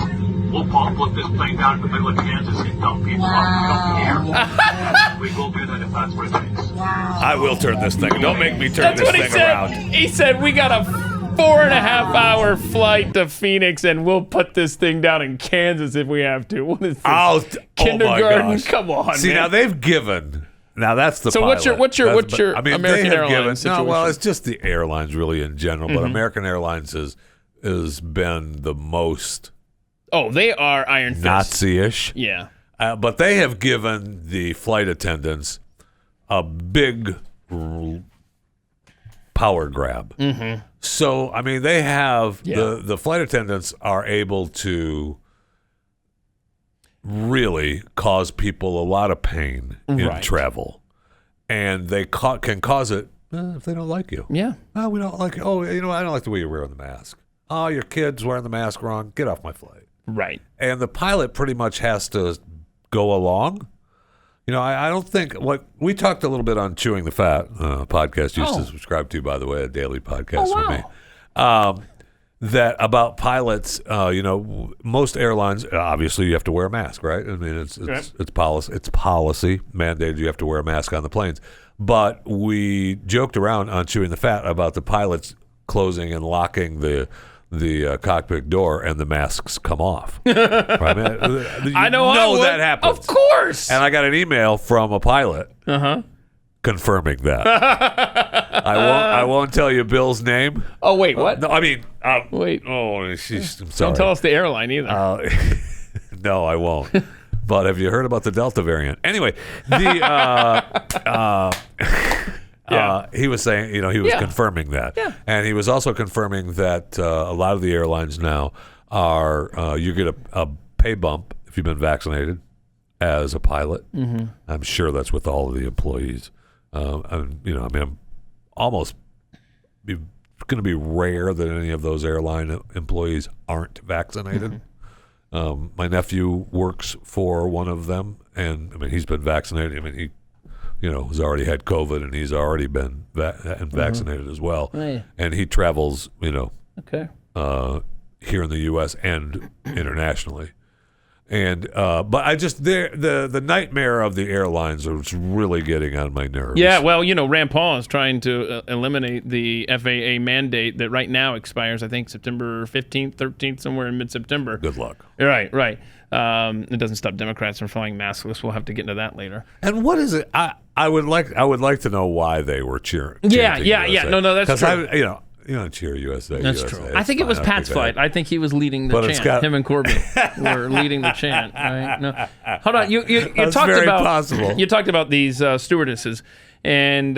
Speaker 13: We'll put this plane down in the middle of Kansas and dump people off here. We will do that if that's what it is.
Speaker 3: I will turn this thing. Don't make me turn this thing around.
Speaker 2: He said we got a 4.5-hour flight to Phoenix, and we'll put this thing down in Kansas if we have to. What is this? Kindergarten?
Speaker 3: Oh my gosh.
Speaker 2: Come on,
Speaker 3: See,
Speaker 2: man.
Speaker 3: now they've given. Now that's the
Speaker 2: so
Speaker 3: pilot.
Speaker 2: what's your American Airlines situation?
Speaker 3: No, well, it's just the airlines really in general, but American Airlines has been the most.
Speaker 2: Oh, they are iron fist.
Speaker 3: Nazi-ish.
Speaker 2: Yeah.
Speaker 3: But they have given the flight attendants a big power grab.
Speaker 2: Mm-hmm.
Speaker 3: So, I mean, they have the flight attendants are able to really cause people a lot of pain in travel. And they can cause it if they don't like you.
Speaker 2: Yeah.
Speaker 3: Oh, we don't like you. Oh, you know, I don't like the way you're wearing the mask. Oh, your kid's wearing the mask wrong. Get off my flight.
Speaker 2: Right.
Speaker 3: And the pilot pretty much has to go along. You know, I don't think what we talked a little bit on Chewing the Fat podcast used to subscribe to, by the way, a daily podcast for me. That about pilots, you know, most airlines, obviously you have to wear a mask, right? I mean, it's policy mandated you have to wear a mask on the planes. But we joked around on Chewing the Fat about the pilots closing and locking the cockpit door and the masks come off. Right?
Speaker 2: I know
Speaker 3: that happens.
Speaker 2: Of course.
Speaker 3: And I got an email from a pilot confirming that. I won't tell you Bill's name.
Speaker 2: Oh, wait, what?
Speaker 3: No, I mean,
Speaker 2: wait.
Speaker 3: Oh, I'm sorry.
Speaker 2: Don't tell us the airline either.
Speaker 3: No, I won't. But have you heard about the Delta variant? Anyway, he was saying, you know, he was confirming that. Yeah. And he was also confirming that a lot of the airlines now are, you get a pay bump if you've been vaccinated as a pilot. Mm-hmm. I'm sure that's with all of the employees. I'm almost going to be rare that any of those airline employees aren't vaccinated. Mm-hmm. My nephew works for one of them, and I mean, he's been vaccinated. I mean, he has already had COVID, and he's already been vaccinated as well. Right. And he travels, here in the U.S. and internationally. And but I just the nightmare of the airlines is really getting on my nerves.
Speaker 2: Yeah, well, Rand Paul is trying to eliminate the FAA mandate that right now expires, I think, September 15th, 13th, somewhere in mid-September.
Speaker 3: Good luck.
Speaker 2: Right. It doesn't stop Democrats from flying maskless. We'll have to get into that later.
Speaker 3: And what is it? I would like to know why they were cheering.
Speaker 2: Yeah. No, that's true.
Speaker 3: Cheer USA.
Speaker 2: That's
Speaker 3: USA.
Speaker 2: true. I think it was Pat's flight. I think he was leading the chant. Him and Corbin were leading the chant. Right? No. Hold on. You
Speaker 3: That's
Speaker 2: talked
Speaker 3: very
Speaker 2: about
Speaker 3: possible.
Speaker 2: You talked about these stewardesses and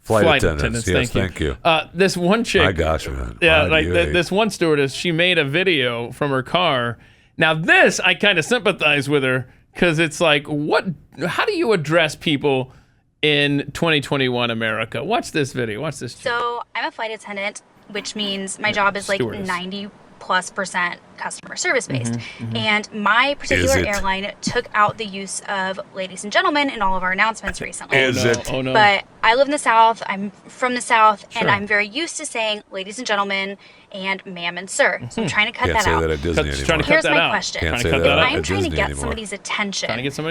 Speaker 2: flight attendants.
Speaker 3: Yes,
Speaker 2: thank
Speaker 3: you.
Speaker 2: This one chick.
Speaker 3: My gosh, man.
Speaker 2: Yeah, this one stewardess. She made a video from her car. Now this, I kind of sympathize with her because it's like, how do you address people in 2021 America? Watch this video. Watch this.
Speaker 14: So I'm a flight attendant, which means my job is like 90% 90+% customer service based. And my particular airline took out the use of ladies and gentlemen in all of our announcements recently.
Speaker 3: Oh, no.
Speaker 14: But I live in the South, I'm from the South, and I'm very used to saying ladies and gentlemen and ma'am and sir. So I'm trying to cut that out.
Speaker 3: Can't say that at Disney anymore.
Speaker 14: Here's my question.
Speaker 3: Can't say
Speaker 14: If
Speaker 3: that
Speaker 14: I'm
Speaker 3: at
Speaker 14: trying to
Speaker 3: Disney
Speaker 14: get
Speaker 3: anymore.
Speaker 14: somebody's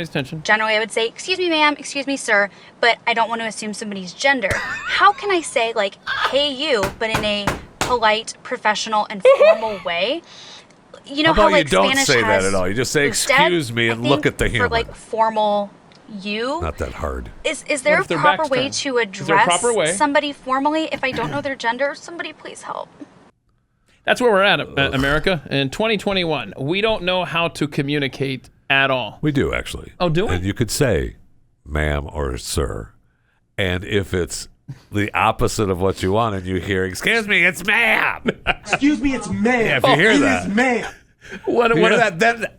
Speaker 14: attention,
Speaker 2: Generally,
Speaker 14: I would say, excuse me, ma'am, excuse me, sir, but I don't want to assume somebody's gender. How can I say, like, hey, you, but in a polite, professional, and formal way? You know
Speaker 3: how about
Speaker 14: like,
Speaker 3: you don't
Speaker 14: Spanish
Speaker 3: say
Speaker 14: has
Speaker 3: that at all? You just say,
Speaker 14: usted,
Speaker 3: excuse me, and
Speaker 14: I
Speaker 3: look
Speaker 14: think
Speaker 3: at the human.
Speaker 14: For, like, formal you.
Speaker 3: Not that hard.
Speaker 14: Is there a proper way to address
Speaker 2: way?
Speaker 14: somebody formally if I don't know their gender? Somebody please help.
Speaker 2: That's where we're at, America. In 2021, we don't know how to communicate at all.
Speaker 3: We do, actually.
Speaker 2: Oh, do we?
Speaker 3: And you could say, ma'am or sir. And if it's the opposite of what you want and you hear, excuse me, it's ma'am.
Speaker 12: Excuse me, it's ma'am.
Speaker 3: Yeah, if you hear that.
Speaker 12: It is ma'am.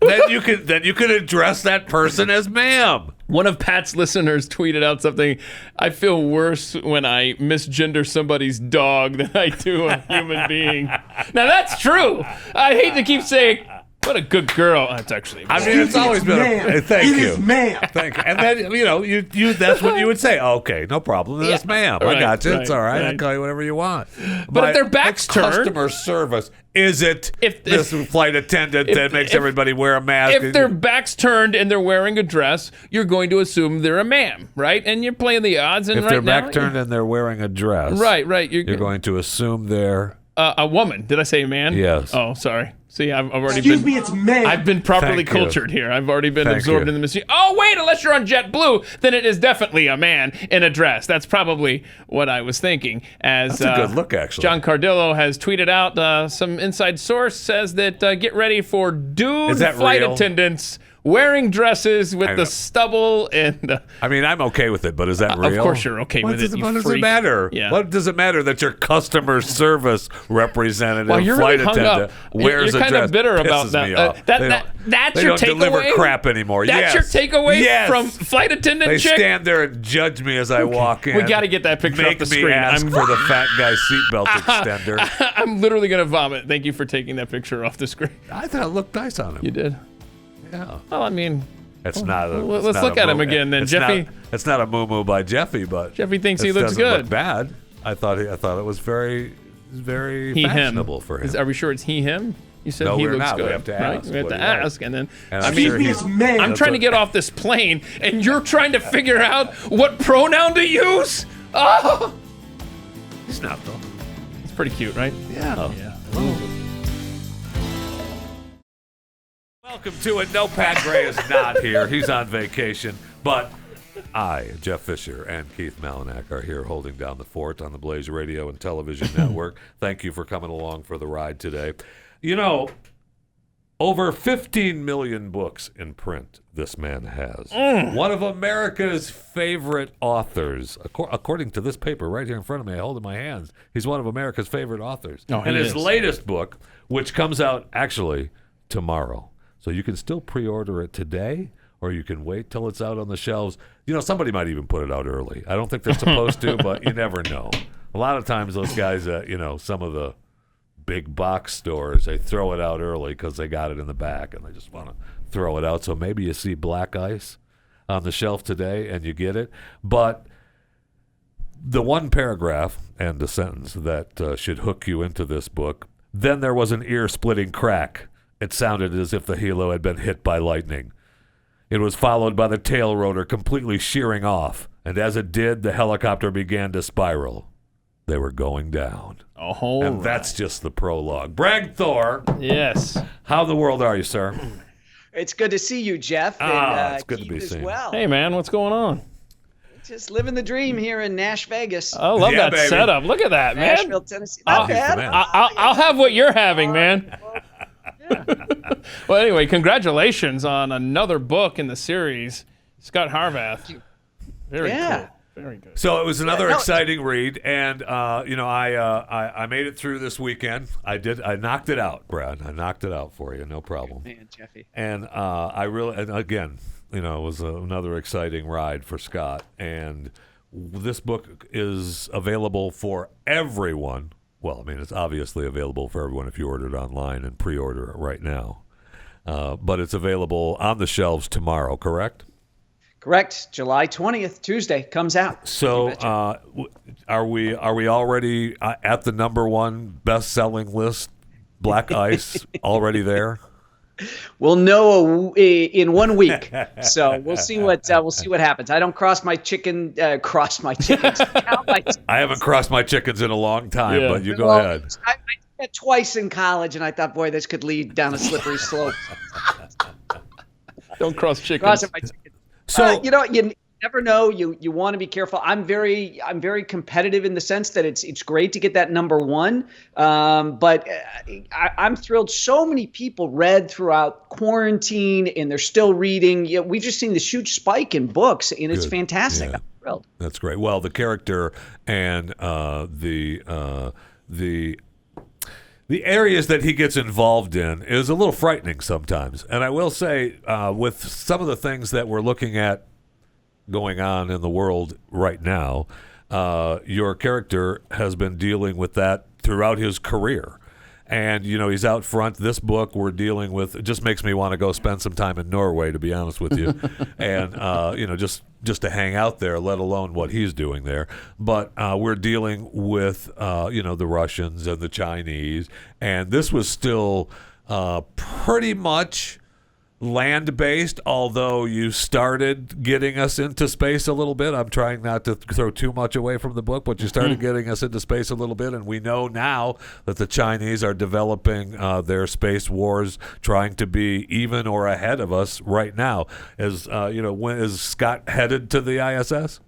Speaker 3: Then you can address that person as ma'am.
Speaker 2: One of Pat's listeners tweeted out something. I feel worse when I misgender somebody's dog than I do a human being. Now that's true. I hate to keep saying, what a good girl. It's actually.
Speaker 3: I mean, it's always been. Thank you,
Speaker 12: ma'am.
Speaker 3: Thank you. And then you that's what you would say. Okay, no problem. That's ma'am. I got you. It's all right. I call you whatever you want.
Speaker 2: But if their back's turned,
Speaker 3: customer service. Is it this flight attendant that makes everybody wear a mask?
Speaker 2: If their back's turned and they're wearing a dress, you're going to assume they're a ma'am, right? And you're playing the odds. And
Speaker 3: if their back turned and they're wearing a dress,
Speaker 2: right,
Speaker 3: you're going to assume they're
Speaker 2: a woman. Did I say man?
Speaker 3: Yes.
Speaker 2: Oh, sorry. See, I've already
Speaker 12: Excuse me, it's ma'am.
Speaker 2: I've been properly cultured here. I've already been absorbed in the machine. Oh, wait, unless you're on JetBlue, then it is definitely a man in a dress. That's probably what I was thinking. That's
Speaker 3: a good look, actually.
Speaker 2: John Cardillo has tweeted out some inside source says that get ready for dude flight attendants wearing dresses with the stubble and.
Speaker 3: I mean, I'm okay with it, but is that real?
Speaker 2: Of course you're okay with it.
Speaker 3: What does it matter?
Speaker 2: Yeah.
Speaker 3: What does it matter that your customer service representative,
Speaker 2: you're
Speaker 3: flight
Speaker 2: really hung
Speaker 3: attendant,
Speaker 2: up.
Speaker 3: wears
Speaker 2: You're
Speaker 3: a dress?
Speaker 2: kind of bitter about
Speaker 3: Pisses
Speaker 2: that.
Speaker 3: me off.
Speaker 2: That's
Speaker 3: they
Speaker 2: your
Speaker 3: don't
Speaker 2: takeaway.
Speaker 3: deliver crap anymore.
Speaker 2: That's your takeaway
Speaker 3: Yes.
Speaker 2: from flight attendant
Speaker 3: They
Speaker 2: chick.
Speaker 3: stand there and judge me as I walk in.
Speaker 2: We got to get that picture
Speaker 3: Make
Speaker 2: off the
Speaker 3: me
Speaker 2: screen.
Speaker 3: ask for the fat guy seatbelt extender.
Speaker 2: I'm literally gonna vomit. Thank you for taking that picture off the screen.
Speaker 3: I thought it looked nice on him.
Speaker 2: You did.
Speaker 3: Yeah.
Speaker 2: Well, I mean.
Speaker 3: It's not a.
Speaker 2: Let's look at him again, then, Jeffy.
Speaker 3: It's not a moo-moo by Jeffy, but
Speaker 2: Jeffy thinks he
Speaker 3: it
Speaker 2: looks
Speaker 3: doesn't
Speaker 2: good.
Speaker 3: Look bad. I thought it was very fashionable for him.
Speaker 2: Are we sure it's he him? You said
Speaker 3: no,
Speaker 2: he
Speaker 3: we're
Speaker 2: looks
Speaker 3: not.
Speaker 2: good.
Speaker 3: We have to
Speaker 2: right?
Speaker 3: ask.
Speaker 2: We have to ask, and then
Speaker 3: I'm
Speaker 2: trying to get off this plane, and you're trying to figure out what pronoun to use. Oh,
Speaker 3: he's not though.
Speaker 2: It's pretty cute, right?
Speaker 3: Yeah.
Speaker 2: Yeah.
Speaker 3: Welcome to it. No, Pat Gray is not here. He's on vacation. But I, Jeff Fisher, and Keith Malinak are here holding down the fort on the Blaze Radio and Television Network. Thank you for coming along for the ride today. You know, over 15 million books in print this man has. One of America's favorite authors. According to this paper right here in front of me, I hold it in my hands, he's one of America's favorite authors. And his latest book, which comes out actually tomorrow. So you can still pre-order it today, or you can wait till it's out on the shelves. You know, somebody might even put it out early. I don't think they're supposed to, but you never know. A lot of times those guys at, some of the big box stores, they throw it out early because they got it in the back and they just want to throw it out. So maybe you see Black Ice on the shelf today and you get it. But the one paragraph and the sentence that should hook you into this book, then there was an ear-splitting crack. It sounded as if the helo had been hit by lightning. It was followed by the tail rotor completely shearing off, and as it did, the helicopter began to spiral. They were going down. And that's just the prologue. Brad Thor.
Speaker 2: Yes.
Speaker 3: How in the world are you, sir?
Speaker 15: It's good to see you, Jeff.
Speaker 3: It's good to be seen.
Speaker 15: Well.
Speaker 2: Hey, man, what's going on?
Speaker 15: Just living the dream here in Nash Vegas.
Speaker 2: I love that baby. Setup. Look at that, man.
Speaker 15: Nashville, Tennessee. Not bad.
Speaker 2: I'll have what you're having, man. Well, anyway, congratulations on another book in the series, Scott Harvath. Very cool. Very good.
Speaker 3: So it was another exciting read, and I made it through this weekend. I knocked it out, Brad. I knocked it out for you, no problem.
Speaker 15: Man, Jeffy.
Speaker 3: And again, it was another exciting ride for Scott. And this book is available for everyone well, I mean, it's obviously available for everyone if you order it online and pre-order it right now. But it's available on the shelves tomorrow, correct?
Speaker 15: Correct. July 20th, Tuesday, comes out.
Speaker 3: So are we already at the #1 best-selling list? Black Ice already there?
Speaker 15: We'll know in 1 week, so we'll see what happens. I don't cross my chickens. Count my chickens.
Speaker 3: I haven't crossed my chickens in a long time, but you go ahead.
Speaker 15: I did that twice in college, and I thought, boy, this could lead down a slippery slope.
Speaker 2: Don't cross chickens.
Speaker 15: Crossing my chickens. So you never know. You want to be careful. I'm very competitive in the sense that it's great to get that #1, but I'm thrilled. So many people read throughout quarantine, and they're still reading. We've just seen this huge spike in books, and it's fantastic.
Speaker 3: Yeah.
Speaker 15: I'm thrilled.
Speaker 3: That's great. Well, the character and the areas that he gets involved in is a little frightening sometimes. And I will say, with some of the things that we're looking at going on in the world right now, your character has been dealing with that throughout his career. And, he's out front. This book we're dealing with, it just makes me want to go spend some time in Norway, to be honest with you. And, just to hang out there, let alone what he's doing there. But we're dealing with, the Russians and the Chinese. And this was still pretty much land-based, although you started getting us into space a little bit. I'm trying not to throw too much away from the book, but you started getting us into space a little bit, and we know now that the Chinese are developing their space wars, trying to be even or ahead of us right now. When is Scott headed to the ISS?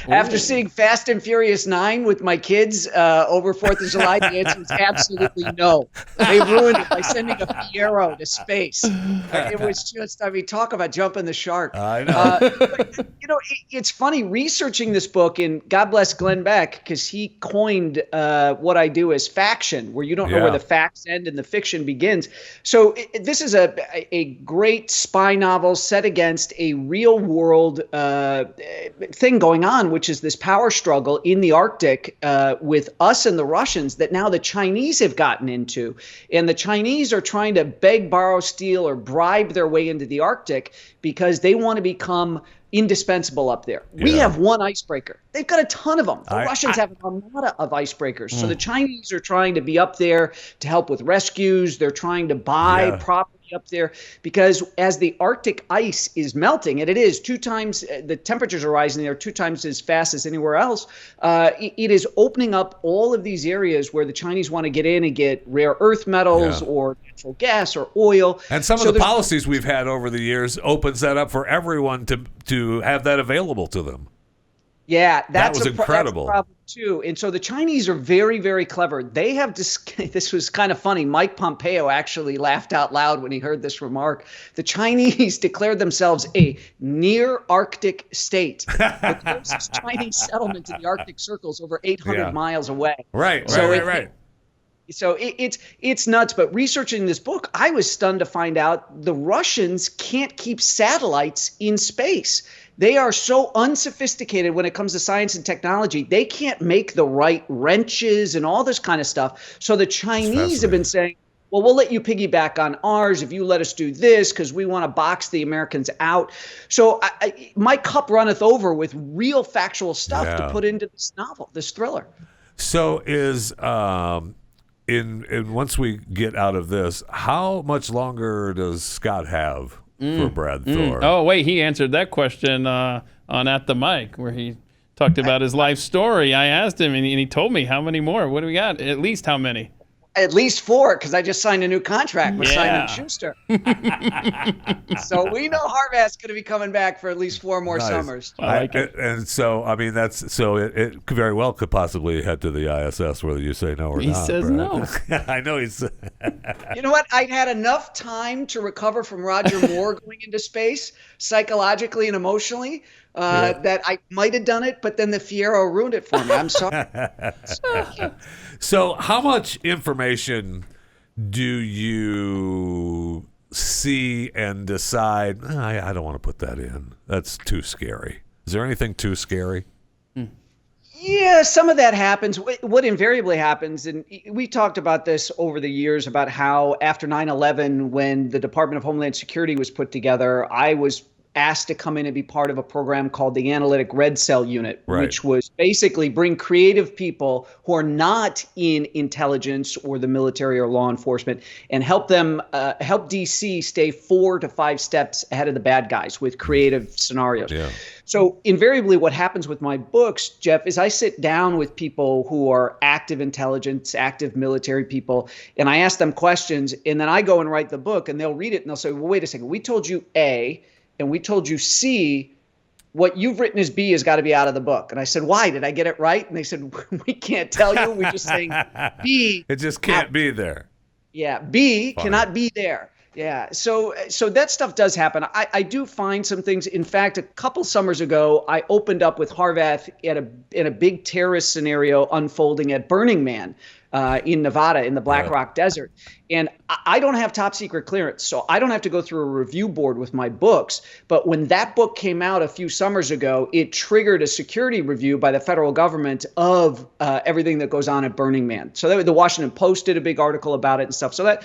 Speaker 15: After seeing Fast and Furious 9 with my kids over 4th of July, the answer is absolutely no. They ruined it by sending a Fiero to space. It was just, talk about jumping the shark.
Speaker 3: I know.
Speaker 15: It's funny researching this book, and God bless Glenn Beck, because he coined what I do as faction, where you don't know where the facts end and the fiction begins. So this is a great spy novel set against a real world thing going on, which is this power struggle in the Arctic with us and the Russians that now the Chinese have gotten into. And the Chinese are trying to beg, borrow, steal, or bribe their way into the Arctic because they want to become indispensable up there. We have one icebreaker. They've got a ton of them. The Russians have a lot of icebreakers. So the Chinese are trying to be up there to help with rescues. They're trying to buy property up there because as the Arctic ice is melting, and it is 2 times, the temperatures are rising there 2 times as fast as anywhere else, it is opening up all of these areas where the Chinese want to get in and get rare earth metals or natural gas or oil.
Speaker 3: And some of the policies we've had over the years opens that up for everyone to have that available to them.
Speaker 15: Yeah,
Speaker 3: that was incredible.
Speaker 15: That's a problem too. And so the Chinese are very, very clever. They have this was kind of funny. Mike Pompeo actually laughed out loud when he heard this remark. The Chinese declared themselves a near Arctic state. The closest Chinese settlement to the Arctic Circle is over 800 miles away.
Speaker 3: Right.
Speaker 15: So it's nuts. But researching this book, I was stunned to find out the Russians can't keep satellites in space. They are so unsophisticated when it comes to science and technology. They can't make the right wrenches and all this kind of stuff. So the Chinese have been saying, well, we'll let you piggyback on ours if you let us do this because we want to box the Americans out. So my cup runneth over with real factual stuff to put into this novel, this thriller.
Speaker 3: So is once we get out of this, how much longer does Scott have for Brad Thor?
Speaker 2: Oh, wait, he answered that question on At the Mic, where he talked about his life story. I asked him, and he told me how many more. What do we got? At least how many?
Speaker 15: At least 4, because I just signed a new contract with Simon Schuster. So we know Harvath's going to be coming back for at least 4 more summers.
Speaker 2: I like it.
Speaker 3: And so, I mean, it could very well could possibly head to the ISS, whether you say no or not.
Speaker 2: He says no.
Speaker 3: I know he's.
Speaker 15: You know what? I'd had enough time to recover from Roger Moore going into space psychologically and emotionally that I might have done it, but then the Fiero ruined it for me. I'm sorry.
Speaker 3: So how much information do you see and decide, I don't want to put that in. That's too scary. Is there anything too scary?
Speaker 15: Yeah, some of that happens. What invariably happens, and we talked about this over the years, about how after 9/11, when the Department of Homeland Security was put together, I was asked to come in and be part of a program called the Analytic Red Cell Unit, which was basically bring creative people who are not in intelligence or the military or law enforcement and help them, help DC stay 4 to 5 steps ahead of the bad guys with creative scenarios.
Speaker 3: Yeah.
Speaker 15: So invariably what happens with my books, Jeff, is I sit down with people who are active intelligence, active military people, and I ask them questions, and then I go and write the book, and they'll read it, and they'll say, well, wait a second, we told you A, and we told you C, what you've written as B has got to be out of the book. And I said, why? Did I get it right? And they said, we can't tell you. We're just saying B.
Speaker 3: It just can't be there.
Speaker 15: Yeah, B cannot be there. Yeah, so that stuff does happen. I do find some things. In fact, a couple summers ago, I opened up with Harvath in a big terrorist scenario unfolding at Burning Man in Nevada in the Black Rock Desert. And I don't have top secret clearance, so I don't have to go through a review board with my books. But when that book came out a few summers ago, it triggered a security review by the federal government of everything that goes on at Burning Man. So the Washington Post did a big article about it and stuff. So that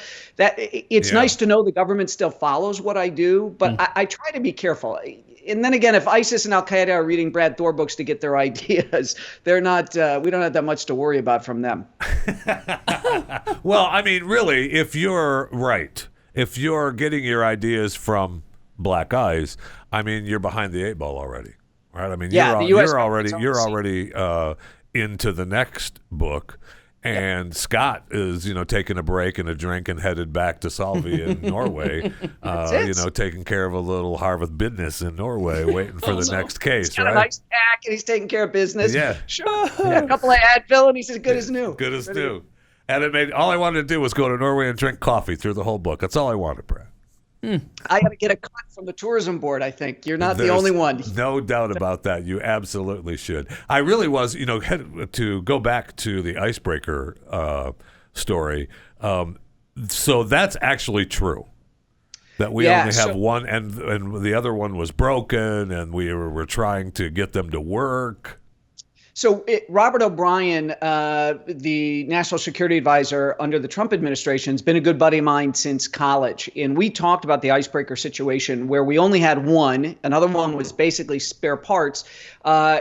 Speaker 15: it's nice to know the government still follows what I do, but I try to be careful. And then again, if ISIS and Al Qaeda are reading Brad Thor books to get their ideas, they're not. We don't have that much to worry about from them.
Speaker 3: Well, I mean, really, if you're right, if you're getting your ideas from Black Eyes, I mean, you're behind the 8 ball already, right? I mean, you're already into the next book. And Scott is, taking a break and a drink and headed back to Salvi in Norway, taking care of a little Harvard business in Norway, waiting for the next case,
Speaker 15: he's got
Speaker 3: right?
Speaker 15: a nice pack and he's taking care of business.
Speaker 3: Yeah.
Speaker 15: Sure. A couple of Advil and he's as good as new.
Speaker 3: Good as new. And all I wanted to do was go to Norway and drink coffee through the whole book. That's all I wanted, Brad.
Speaker 15: I got to get a cut from the tourism board, I think. You're not the only one.
Speaker 3: No doubt about that. You absolutely should. I really was, to go back to the icebreaker story. So that's actually true. That we only have one, and the other one was broken, and we were trying to get them to work.
Speaker 15: So Robert O'Brien, the national security advisor under the Trump administration, has been a good buddy of mine since college. And we talked about the icebreaker situation where we only had one. Another one was basically spare parts.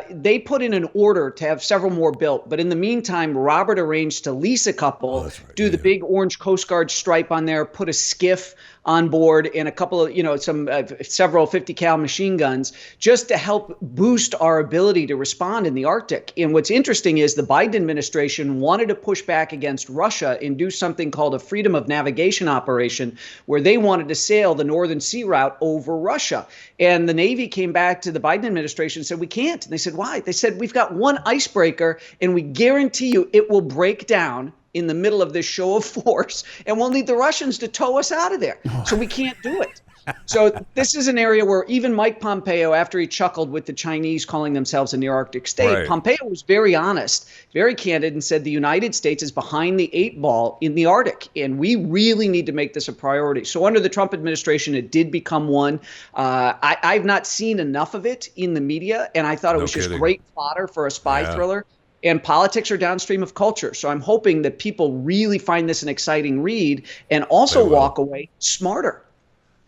Speaker 15: They put in an order to have several more built. But in the meantime, Robert arranged to lease a couple, the big orange Coast Guard stripe on there, put a skiff on board and a couple of, several 50 cal machine guns just to help boost our ability to respond in the Arctic. And what's interesting is the Biden administration wanted to push back against Russia and do something called a freedom of navigation operation, where they wanted to sail the Northern Sea route over Russia. And the Navy came back to the Biden administration and said, we can't. And they said, why? They said, we've got one icebreaker and we guarantee you it will break down in the middle of this show of force, and we'll need the Russians to tow us out of there. So we can't do it. So this is an area where even Mike Pompeo, after he chuckled with the Chinese calling themselves a near-Arctic state, Pompeo was very honest, very candid, and said the United States is behind the 8 ball in the Arctic, and we really need to make this a priority. So under the Trump administration, it did become one. I've not seen enough of it in the media, and I thought it was just great fodder for a spy thriller. And politics are downstream of culture. So I'm hoping that people really find this an exciting read and also walk away smarter.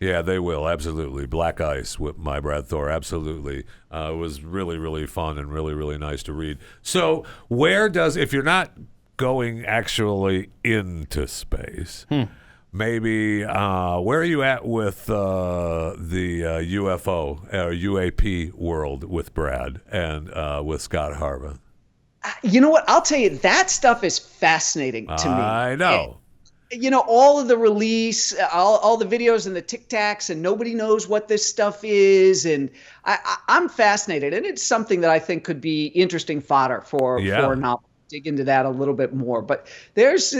Speaker 3: Yeah, they will. Absolutely. Black Ice with my Brad Thor. Absolutely. It was really, really fun and really, really nice to read. So if you're not going actually into space, maybe where are you at with the UFO or UAP world with Brad and with Scott Harvath?
Speaker 15: You know what? I'll tell you, that stuff is fascinating to me.
Speaker 3: I know.
Speaker 15: All of the release, all the videos and the Tic Tacs, and nobody knows what this stuff is. And I'm fascinated. And it's something that I think could be interesting fodder for a novel. Dig into that a little bit more. But there's,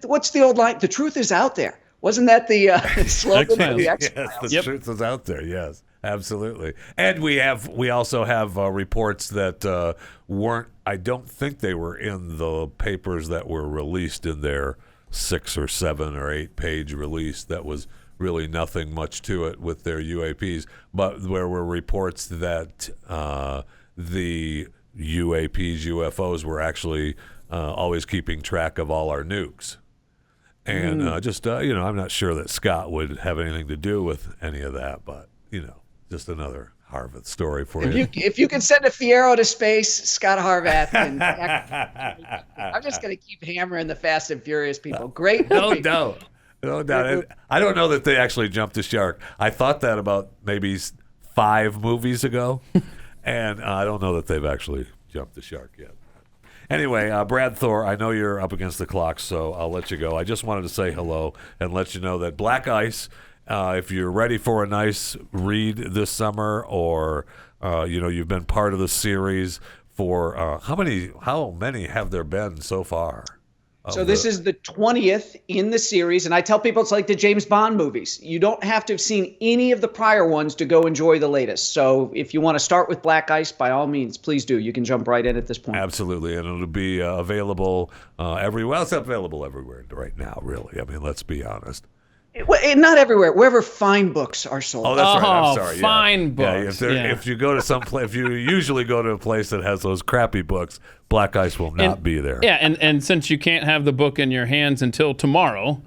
Speaker 15: what's the old line? The truth is out there. Wasn't that the slogan of the X-Files?
Speaker 3: Yes, the truth is out there, yes. Absolutely. And we also have reports that weren't, I don't think they were in the papers that were released in their 6 or 7 or 8 page release. That was really nothing much to it with their UAPs, but there were reports that the UAPs, UFOs were actually always keeping track of all our nukes. And I'm not sure that Scott would have anything to do with any of that, but, just another Harvath story for you.
Speaker 15: If you can send a Fiero to space, Scott Harvath can. I'm just going to keep hammering the Fast and Furious people. Great movie.
Speaker 3: No doubt. I don't know that they actually jumped the shark. I thought that about maybe 5 movies ago, and I don't know that they've actually jumped the shark yet. Anyway, Brad Thor, I know you're up against the clock, so I'll let you go. I just wanted to say hello and let you know that Black Ice, if you're ready for a nice read this summer, or you've been part of the series for how many have there been so far?
Speaker 15: So this is the 20th in the series, and I tell people it's like the James Bond movies. You don't have to have seen any of the prior ones to go enjoy the latest. So if you want to start with Black Ice, by all means, please do. You can jump right in at this point.
Speaker 3: Absolutely, and it'll be available everywhere. Well, it's available everywhere right now, really. I mean, let's be honest.
Speaker 15: Well, not everywhere. Wherever fine books are sold.
Speaker 3: Oh, that's right. I'm sorry.
Speaker 2: Fine books.
Speaker 3: If you go to some place, if you usually go to a place that has those crappy books, Black Ice will not be there.
Speaker 2: Yeah, and since you can't have the book in your hands until tomorrow,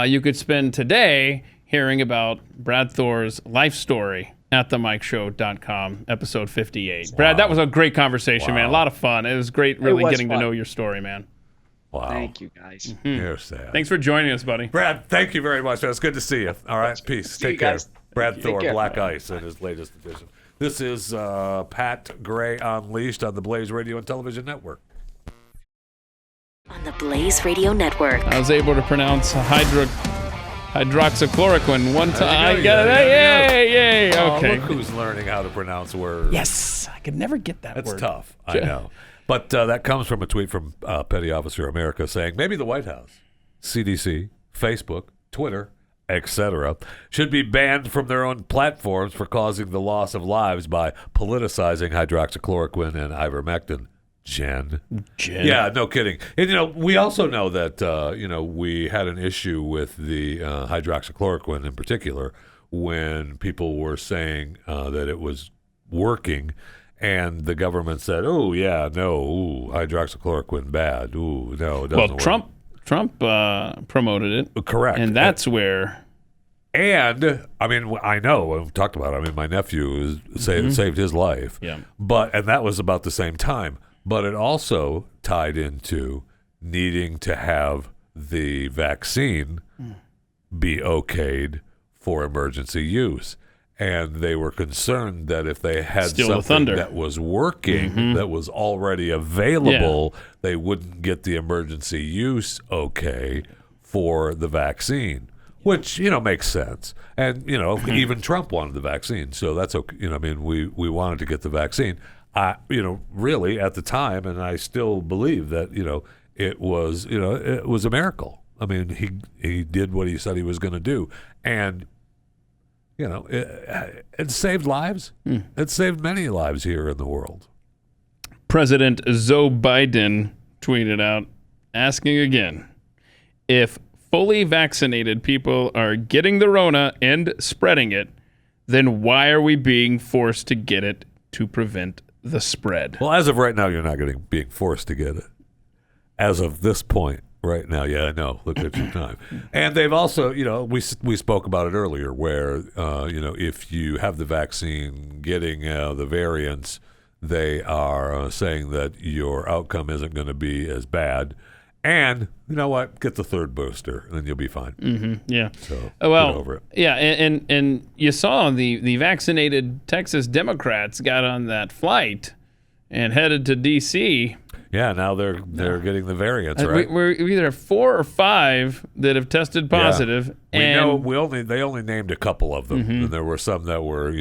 Speaker 2: you could spend today hearing about Brad Thor's life story at themikeshow.com, episode 58. Wow. Brad, that was a great conversation, man. A lot of fun. It was great really getting to know your story, man.
Speaker 3: Wow.
Speaker 15: Thank you, guys.
Speaker 3: You're sad.
Speaker 2: Thanks for joining us, buddy.
Speaker 3: Brad, thank you very much. It's good to see you. All right, peace. Take care.
Speaker 15: Guys.
Speaker 3: Brad Thor, Black Ice, in his latest edition. This is Pat Gray Unleashed on the Blaze Radio and Television Network.
Speaker 1: On the Blaze Radio Network.
Speaker 2: I was able to pronounce hydroxychloroquine one time. I got it. Yay. Okay.
Speaker 3: Look who's learning how to pronounce words.
Speaker 2: Yes. I could never get that word.
Speaker 3: That's tough. I know. But that comes from a tweet from Petty Officer America saying maybe the White House, CDC, Facebook, Twitter, etc., should be banned from their own platforms for causing the loss of lives by politicizing hydroxychloroquine and ivermectin. Jen. Yeah, no kidding. And, we also know that, we had an issue with the hydroxychloroquine in particular when people were saying that it was working. And the government said, "Oh yeah, no, hydroxychloroquine bad. Ooh, no, it doesn't work."
Speaker 2: Trump promoted it.
Speaker 3: Correct,
Speaker 2: and that's where.
Speaker 3: And I mean, I know I've talked about it. I mean, my nephew saved his life.
Speaker 2: Yeah,
Speaker 3: and that was about the same time. But it also tied into needing to have the vaccine be okayed for emergency use. And they were concerned that if they had something that was working, that was already available, they wouldn't get the emergency use okay for the vaccine, which, makes sense. And, even Trump wanted the vaccine. So that's okay. We wanted to get the vaccine. Really at the time, and I still believe that, it was a miracle. I mean, he did what he said he was going to do. And it saved lives. It saved many lives here in the world.
Speaker 2: President Joe Biden tweeted out, asking again, if fully vaccinated people are getting the Rona and spreading it, then why are we being forced to get it to prevent the spread?
Speaker 3: Well, as of right now, you're not being forced to get it. As of this point. Right now, yeah, I know. Look at your time. And they've also, we spoke about it earlier where, if you have the vaccine getting the variants, they are saying that your outcome isn't going to be as bad. And you know what? Get the third booster, and then you'll be fine.
Speaker 2: Yeah.
Speaker 3: So get over it.
Speaker 2: Yeah, and you saw the vaccinated Texas Democrats got on that flight and headed to D.C.,
Speaker 3: Yeah, now they're getting the variants, right?
Speaker 2: We either have 4 or 5 that have tested positive.
Speaker 3: Yeah. They only named a couple of them, and there were some that were,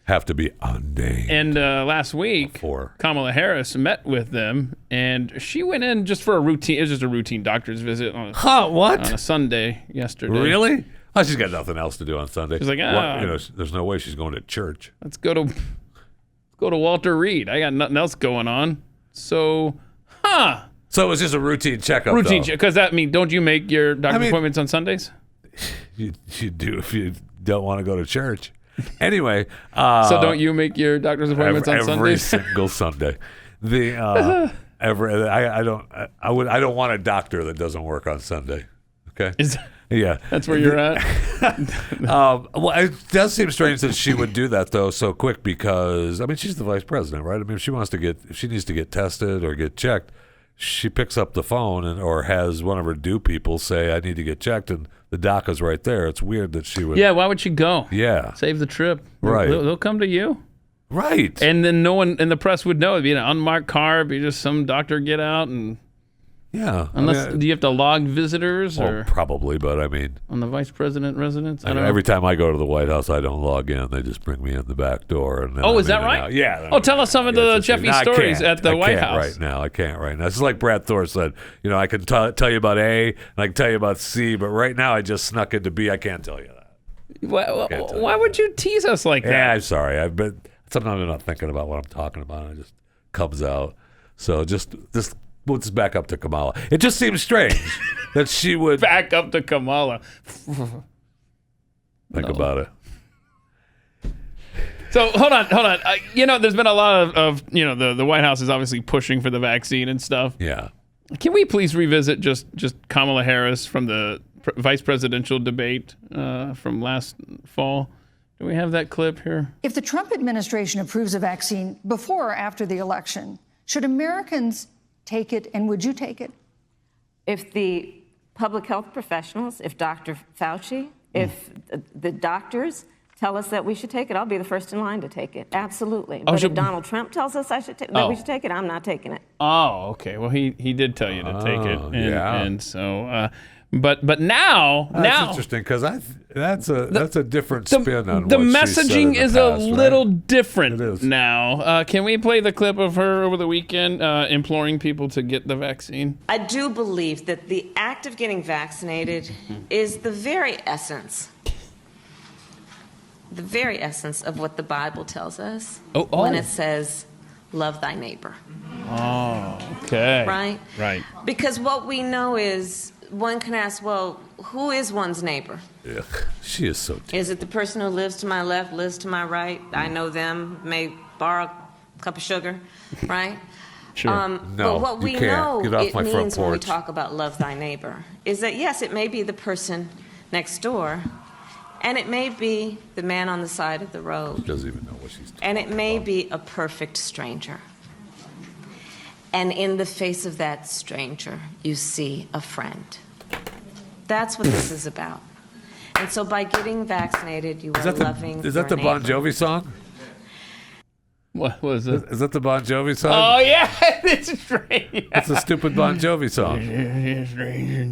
Speaker 3: have to be unnamed.
Speaker 2: And last week, Kamala Harris met with them, and she went in just for a routine. It was just a routine doctor's visit on a Sunday yesterday.
Speaker 3: Really? Oh, she's got nothing else to do on Sunday.
Speaker 2: She's like,
Speaker 3: there's no way she's going to church.
Speaker 2: Let's go to Walter Reed. I got nothing else going on. So
Speaker 3: it was just a routine checkup.
Speaker 2: Because don't you make your doctor appointments on Sundays?
Speaker 3: You do if you don't want to go to church. Anyway.
Speaker 2: So don't you make your doctor's appointments on Sundays?
Speaker 3: Every single Sunday. I don't want a doctor that doesn't work on Sunday. Okay. Yeah.
Speaker 2: That's where you're at?
Speaker 3: Well, it does seem strange that she would do that, though, so quick because, I mean, she's the vice president, right? I mean, if she needs to get tested or get checked, she picks up the phone or has one of her people say, I need to get checked, and the doc is right there. It's weird that she would.
Speaker 2: Yeah, why would she go?
Speaker 3: Yeah.
Speaker 2: Save the trip.
Speaker 3: Right.
Speaker 2: They'll come to you.
Speaker 3: Right.
Speaker 2: And then no one in the press would know. It'd be an unmarked car. It'd be just some doctor get out and.
Speaker 3: Yeah.
Speaker 2: Unless, do you have to log visitors?
Speaker 3: Well, probably, but I mean.
Speaker 2: On the vice president residence?
Speaker 3: Every time I go to the White House, I don't log in. They just bring me in the back door. And then
Speaker 2: is that right?
Speaker 3: Yeah.
Speaker 2: Oh, tell us some of the Jeffy stories at the White House.
Speaker 3: I can't right now. It's like Brad Thor said, I can tell you about A, and I can tell you about C, but right now I just snuck into B. I can't tell you that.
Speaker 2: Why would you tease us like that?
Speaker 3: Yeah, I'm sorry. Sometimes I'm not thinking about what I'm talking about. And it just comes out. So just let's back up to Kamala. It just seems strange that she would
Speaker 2: back up to Kamala.
Speaker 3: Think about it.
Speaker 2: So hold on. There's been a lot of the White House is obviously pushing for the vaccine and stuff.
Speaker 3: Yeah.
Speaker 2: Can we please revisit just Kamala Harris from the vice presidential debate from last fall? Do we have that clip here?
Speaker 16: If the Trump administration approves a vaccine before or after the election, should Americans take it, and would you take it?
Speaker 17: If the public health professionals, if Dr. Fauci, if the doctors tell us that we should take it, I'll be the first in line to take it. Absolutely. But if Donald Trump tells us that we should take it, I'm not taking it.
Speaker 2: Oh, okay. Well, he did tell you to take it. And so... But now
Speaker 3: that's interesting because that's a different spin on
Speaker 2: the
Speaker 3: what
Speaker 2: messaging
Speaker 3: she said
Speaker 2: is
Speaker 3: in the past,
Speaker 2: a little
Speaker 3: right?
Speaker 2: different now. Can we play the clip of her over the weekend imploring people to get the vaccine?
Speaker 18: I do believe that the act of getting vaccinated is the very essence of what the Bible tells us when it says, "Love thy neighbor."
Speaker 2: Oh, okay.
Speaker 18: Right. Because what we know is. One can ask, well, who is one's neighbor?
Speaker 3: Ugh, she is so
Speaker 18: Is it the person who lives to my left, lives to my right? I know them, may borrow a cup of sugar, right?
Speaker 2: Sure.
Speaker 3: No,
Speaker 18: but what we know it means when we
Speaker 3: porch.
Speaker 18: talk about love thy neighbor is that, yes, it may be the person next door, and it may be the man on the side of the road.
Speaker 3: She doesn't even know what she's talking
Speaker 18: And it may be a perfect stranger. And in the face of that stranger, you see a friend. That's what this is about. And so by getting vaccinated, you are loving
Speaker 3: Is that the
Speaker 18: your
Speaker 3: Bon Jovi song?
Speaker 2: What was it?
Speaker 3: Is that the Bon Jovi song?
Speaker 2: Oh, yeah. It's strange.
Speaker 3: It's a stupid Bon Jovi song.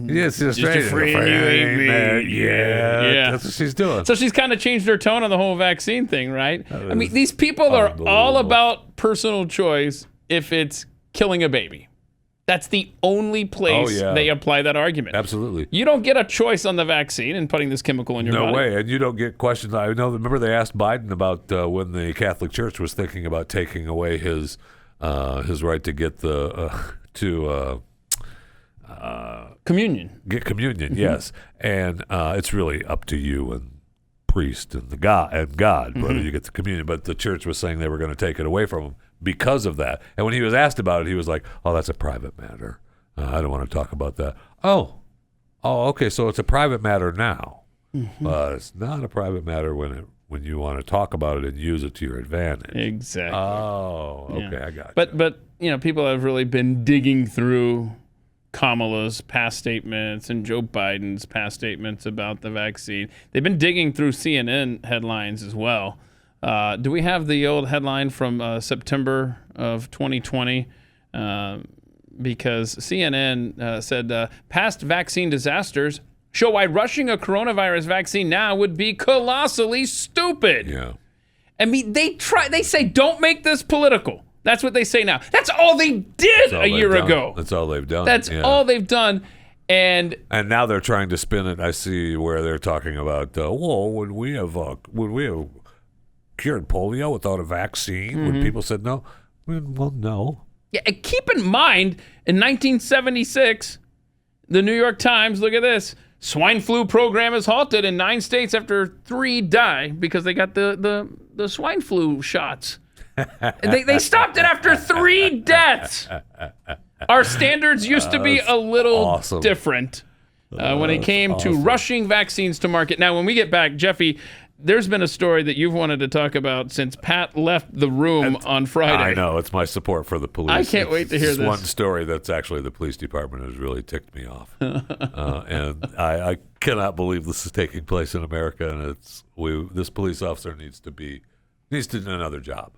Speaker 3: Yes, it's
Speaker 2: Just a friend you ain't made.
Speaker 3: Yeah. That's what she's doing.
Speaker 2: So she's kind of changed her tone on the whole vaccine thing, right? I mean, these people are all about personal choice if it's killing a baby. That's the only place they apply that argument.
Speaker 3: Absolutely.
Speaker 2: You don't get a choice on the vaccine and putting this chemical in your body.
Speaker 3: No way. And you don't get questions. I know. Remember they asked Biden about when the Catholic Church was thinking about taking away his right to get
Speaker 2: communion.
Speaker 3: Get communion, yes. And it's really up to you and priest and God, whether you get the communion. But the church was saying they were going to take it away from him because of that. And when he was asked about it, he was like, "Oh, that's a private matter. I don't want to talk about that." Oh, okay. So it's a private matter now, but it's not a private matter when you want to talk about it and use it to your advantage.
Speaker 2: Exactly.
Speaker 3: Oh, okay, I got you.
Speaker 2: But people have really been digging through Kamala's past statements and Joe Biden's past statements about the vaccine. They've been digging through CNN headlines as well. Do we have the old headline from September of 2020? Because CNN said past vaccine disasters show why rushing a coronavirus vaccine now would be colossally stupid.
Speaker 3: Yeah.
Speaker 2: I mean, they say don't make this political. That's what they say now. That's all they did a year ago.
Speaker 3: That's all they've done.
Speaker 2: That's all they've done. And
Speaker 3: now they're trying to spin it. I see where they're talking about, would we have cured polio without a vaccine? When people said no, well, no.
Speaker 2: Yeah, and keep in mind, in 1976, the New York Times, look at this, swine flu program is halted in 9 states after 3 die because they got the swine flu shots. They stopped it after 3 deaths. Our standards used to be a little different when it came to rushing vaccines to market. Now, when we get back, Jeffy, there's been a story that you've wanted to talk about since Pat left the room on Friday.
Speaker 3: I know. It's my support for the police.
Speaker 2: I can't wait to hear this.
Speaker 3: One story that's actually the police department has really ticked me off. And I cannot believe this is taking place in America. And this police officer needs to do another job.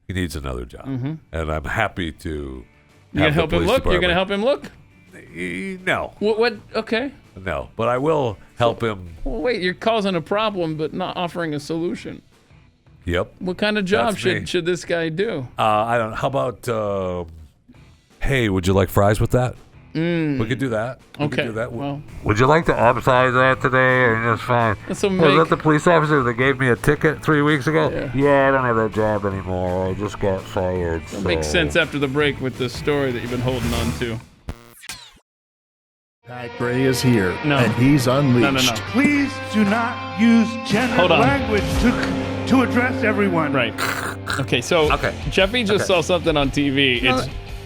Speaker 3: He needs another job.
Speaker 2: Mm-hmm.
Speaker 3: And I'm happy to
Speaker 2: You gonna help him look? You're gonna help him look?
Speaker 3: No.
Speaker 2: What? Okay.
Speaker 3: No, but I will help him.
Speaker 2: Well, wait, you're causing a problem, but not offering a solution.
Speaker 3: Yep.
Speaker 2: What kind of job should this guy do?
Speaker 3: I don't know. How about, hey, would you like fries with that? We could do that. We could do that.
Speaker 2: Well,
Speaker 3: would you like to upsize that today, or just fine?
Speaker 2: That's
Speaker 3: Was that the police officer that gave me a ticket 3 weeks ago?
Speaker 2: Yeah.
Speaker 3: I don't have that job anymore. I just got fired.
Speaker 2: That makes sense after the break with the story that you've been holding on to.
Speaker 19: Pat Gray is here,
Speaker 2: No.
Speaker 19: and he's unleashed.
Speaker 2: No.
Speaker 20: Please do not use gendered language to address everyone.
Speaker 2: Right. Okay, so Jeffy just saw something on TV.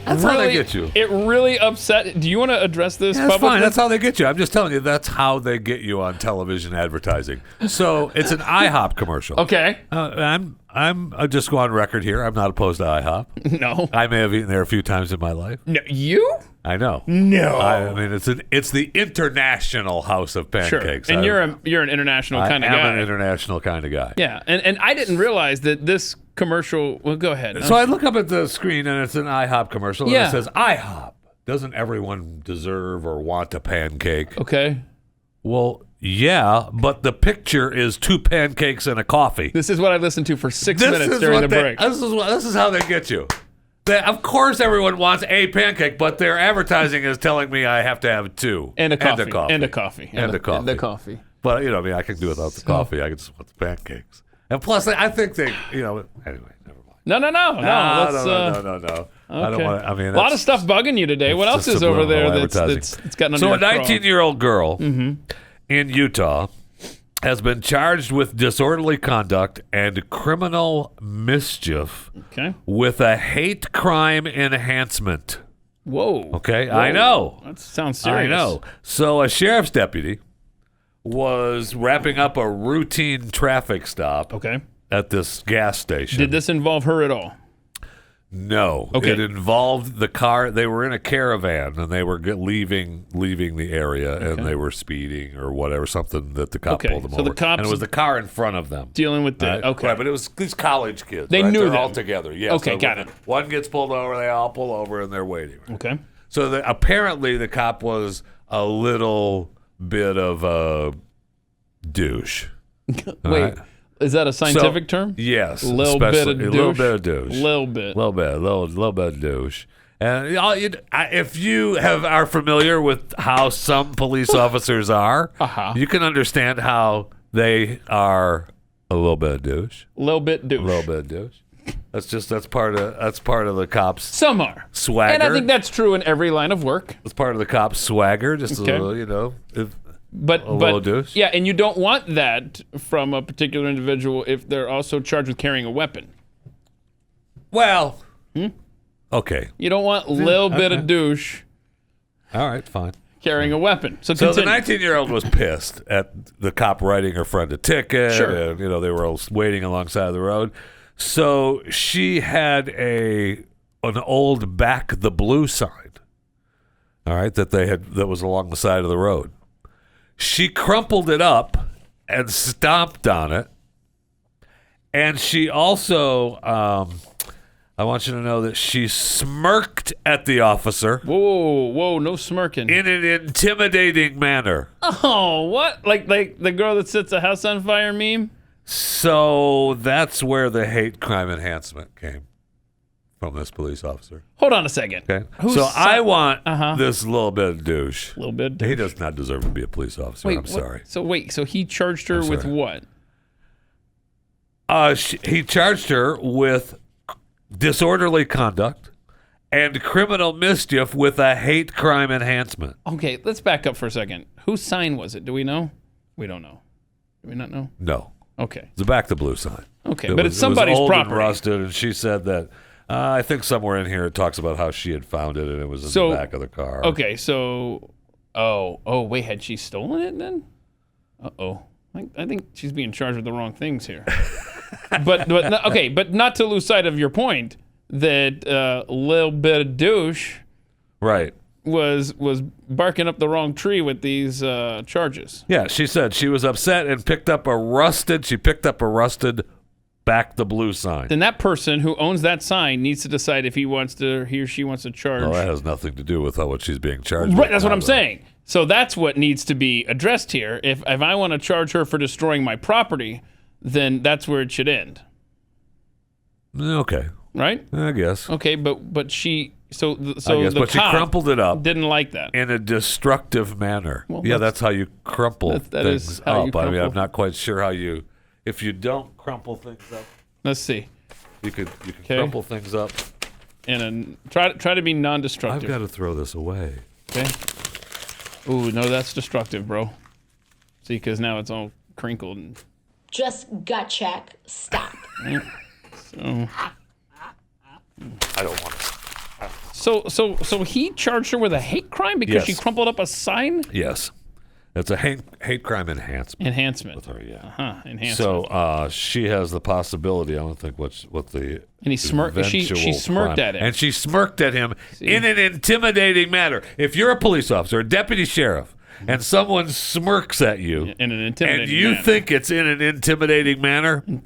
Speaker 3: That's how they get you.
Speaker 2: It really upset. Do you want to address this
Speaker 3: That's
Speaker 2: publicly?
Speaker 3: fine. That's how they get you. I'm just telling you, that's how they get you on television advertising. So it's an IHOP commercial.
Speaker 2: Okay.
Speaker 3: I just go on record here. I'm not opposed to IHOP.
Speaker 2: No.
Speaker 3: I may have eaten there a few times in my life.
Speaker 2: No, you?
Speaker 3: I know.
Speaker 2: No.
Speaker 3: I mean, it's the international house of pancakes.
Speaker 2: Sure. And you're an international kind of guy.
Speaker 3: I'm an international kind of guy.
Speaker 2: Yeah, and I didn't realize that this commercial. Well, go ahead.
Speaker 3: So I look up at the screen and it's an IHOP commercial.
Speaker 2: Yeah.
Speaker 3: And it says IHOP. Doesn't everyone deserve or want a pancake?
Speaker 2: Okay.
Speaker 3: Well, yeah, but the picture is 2 pancakes and a coffee.
Speaker 2: This is what I listened to for 6 minutes during the break.
Speaker 3: This is how they get you. Of course, everyone wants a pancake, but their advertising is telling me I have to have 2
Speaker 2: and a coffee
Speaker 3: and a coffee. But I can do without the coffee. I can just want the pancakes. And plus, I think they, anyway, never mind.
Speaker 2: No.
Speaker 3: No.
Speaker 2: Okay.
Speaker 3: I don't want.
Speaker 2: A lot of stuff bugging you today. What else is over there that's gotten under
Speaker 3: So
Speaker 2: your
Speaker 3: a 19-year-old girl
Speaker 2: Mm-hmm.
Speaker 3: in Utah has been charged with disorderly conduct and criminal mischief with a hate crime enhancement.
Speaker 2: Whoa.
Speaker 3: Okay,
Speaker 2: Whoa.
Speaker 3: I know.
Speaker 2: That sounds serious.
Speaker 3: I know. So a sheriff's deputy was wrapping up a routine traffic stop at this gas station.
Speaker 2: Did this involve her at all?
Speaker 3: No.
Speaker 2: Okay.
Speaker 3: It involved the car. They were in a caravan, and they were leaving the area, and they were speeding or whatever, something that the cop pulled them over.
Speaker 2: The cops
Speaker 3: and it was the car in front of them.
Speaker 2: Dealing with the,
Speaker 3: Right, but it was these college kids.
Speaker 2: They
Speaker 3: right?
Speaker 2: knew
Speaker 3: They're
Speaker 2: them.
Speaker 3: all together. Yes.
Speaker 2: Okay,
Speaker 3: So
Speaker 2: got
Speaker 3: when
Speaker 2: it.
Speaker 3: One gets pulled over, they all pull over, and they're waiting. Right?
Speaker 2: Okay.
Speaker 3: So apparently the cop was a little bit of a douche.
Speaker 2: Wait. Is that a scientific term?
Speaker 3: Yes.
Speaker 2: Little bit of douche.
Speaker 3: A little bit of douche.
Speaker 2: Little bit
Speaker 3: of douche. And if you are familiar with how some police officers are, you can understand how they are a little bit of douche.
Speaker 2: Little bit douche.
Speaker 3: A little bit of douche. That's part of the cops.
Speaker 2: Some are
Speaker 3: swagger.
Speaker 2: And I think that's true in every line of work.
Speaker 3: It's part of the cops' swagger. Just a little, little douche.
Speaker 2: Yeah, and you don't want that from a particular individual if they're also charged with carrying a weapon.
Speaker 3: Well, okay.
Speaker 2: You don't want a little bit of douche.
Speaker 3: All right, fine.
Speaker 2: Carrying a weapon. So
Speaker 3: the
Speaker 2: continue.
Speaker 3: 19-year-old was pissed at the cop writing her friend a ticket.
Speaker 2: Sure.
Speaker 3: And, they were all waiting alongside the road. So she had an old Back the Blue sign. All right, that was along the side of the road. She crumpled it up and stomped on it. And she also, I want you to know that she smirked at the officer.
Speaker 2: Whoa, no smirking.
Speaker 3: In an intimidating manner.
Speaker 2: Oh, what? Like the girl that sets a house on fire meme?
Speaker 3: So that's where the hate crime enhancement came from this police officer.
Speaker 2: Hold on a second.
Speaker 3: Okay. I want this little bit of douche.
Speaker 2: Little bit of douche.
Speaker 3: He does not deserve to be a police officer.
Speaker 2: Wait,
Speaker 3: I'm sorry.
Speaker 2: So he charged her with what?
Speaker 3: He charged her with disorderly conduct and criminal mischief with a hate crime enhancement.
Speaker 2: Okay, let's back up for a second. Whose sign was it? Do we know? We don't know. Do we not know?
Speaker 3: No.
Speaker 2: Okay.
Speaker 3: It's a Back the Blue sign.
Speaker 2: Okay, but it's somebody's
Speaker 3: old
Speaker 2: property.
Speaker 3: And rusted, and she said that I think somewhere in here it talks about how she had found it and it was in the back of the car.
Speaker 2: Okay, so wait, had she stolen it then? I think she's being charged with the wrong things here. but not to lose sight of your point that little bit of douche,
Speaker 3: right,
Speaker 2: was barking up the wrong tree with these charges.
Speaker 3: Yeah, she said she was upset and picked up a rusted back the blue sign.
Speaker 2: Then that person who owns that sign needs to decide if he or she wants to charge.
Speaker 3: Well, that has nothing to do with what she's being charged
Speaker 2: Right,
Speaker 3: with.
Speaker 2: that's what I'm saying. So that's what needs to be addressed here. If I want to charge her for destroying my property, then that's where it should end.
Speaker 3: Okay.
Speaker 2: Right?
Speaker 3: I guess.
Speaker 2: Okay, but she
Speaker 3: I guess,
Speaker 2: the
Speaker 3: but she
Speaker 2: cop
Speaker 3: crumpled it up.
Speaker 2: Didn't like that
Speaker 3: in a destructive manner.
Speaker 2: Well,
Speaker 3: yeah, that's how you crumple
Speaker 2: that
Speaker 3: things
Speaker 2: is how you
Speaker 3: up. I mean,
Speaker 2: crumple.
Speaker 3: I'm not quite sure how you. If you don't crumple things up,
Speaker 2: let's see.
Speaker 3: You can crumple things up.
Speaker 2: And try to be non-destructive.
Speaker 3: I've got to throw this away.
Speaker 2: Okay. Ooh, no, that's destructive, bro. See, because now it's all crinkled.
Speaker 21: Just gut check. Stop.
Speaker 2: Right. So
Speaker 3: I don't want to.
Speaker 2: So he charged her with a hate crime because she crumpled up a sign?
Speaker 3: Yes. It's a hate crime enhancement.
Speaker 2: Enhancement.
Speaker 3: With her, yeah.
Speaker 2: Enhancement.
Speaker 3: So she has the possibility. I don't think what the.
Speaker 2: And he smirked. She smirked
Speaker 3: crime.
Speaker 2: at him.
Speaker 3: And she smirked at him in an intimidating manner. If you're a police officer, a deputy sheriff, and someone smirks at you
Speaker 2: in an intimidating
Speaker 3: and you
Speaker 2: manner.
Speaker 3: think it's in an intimidating manner,
Speaker 2: and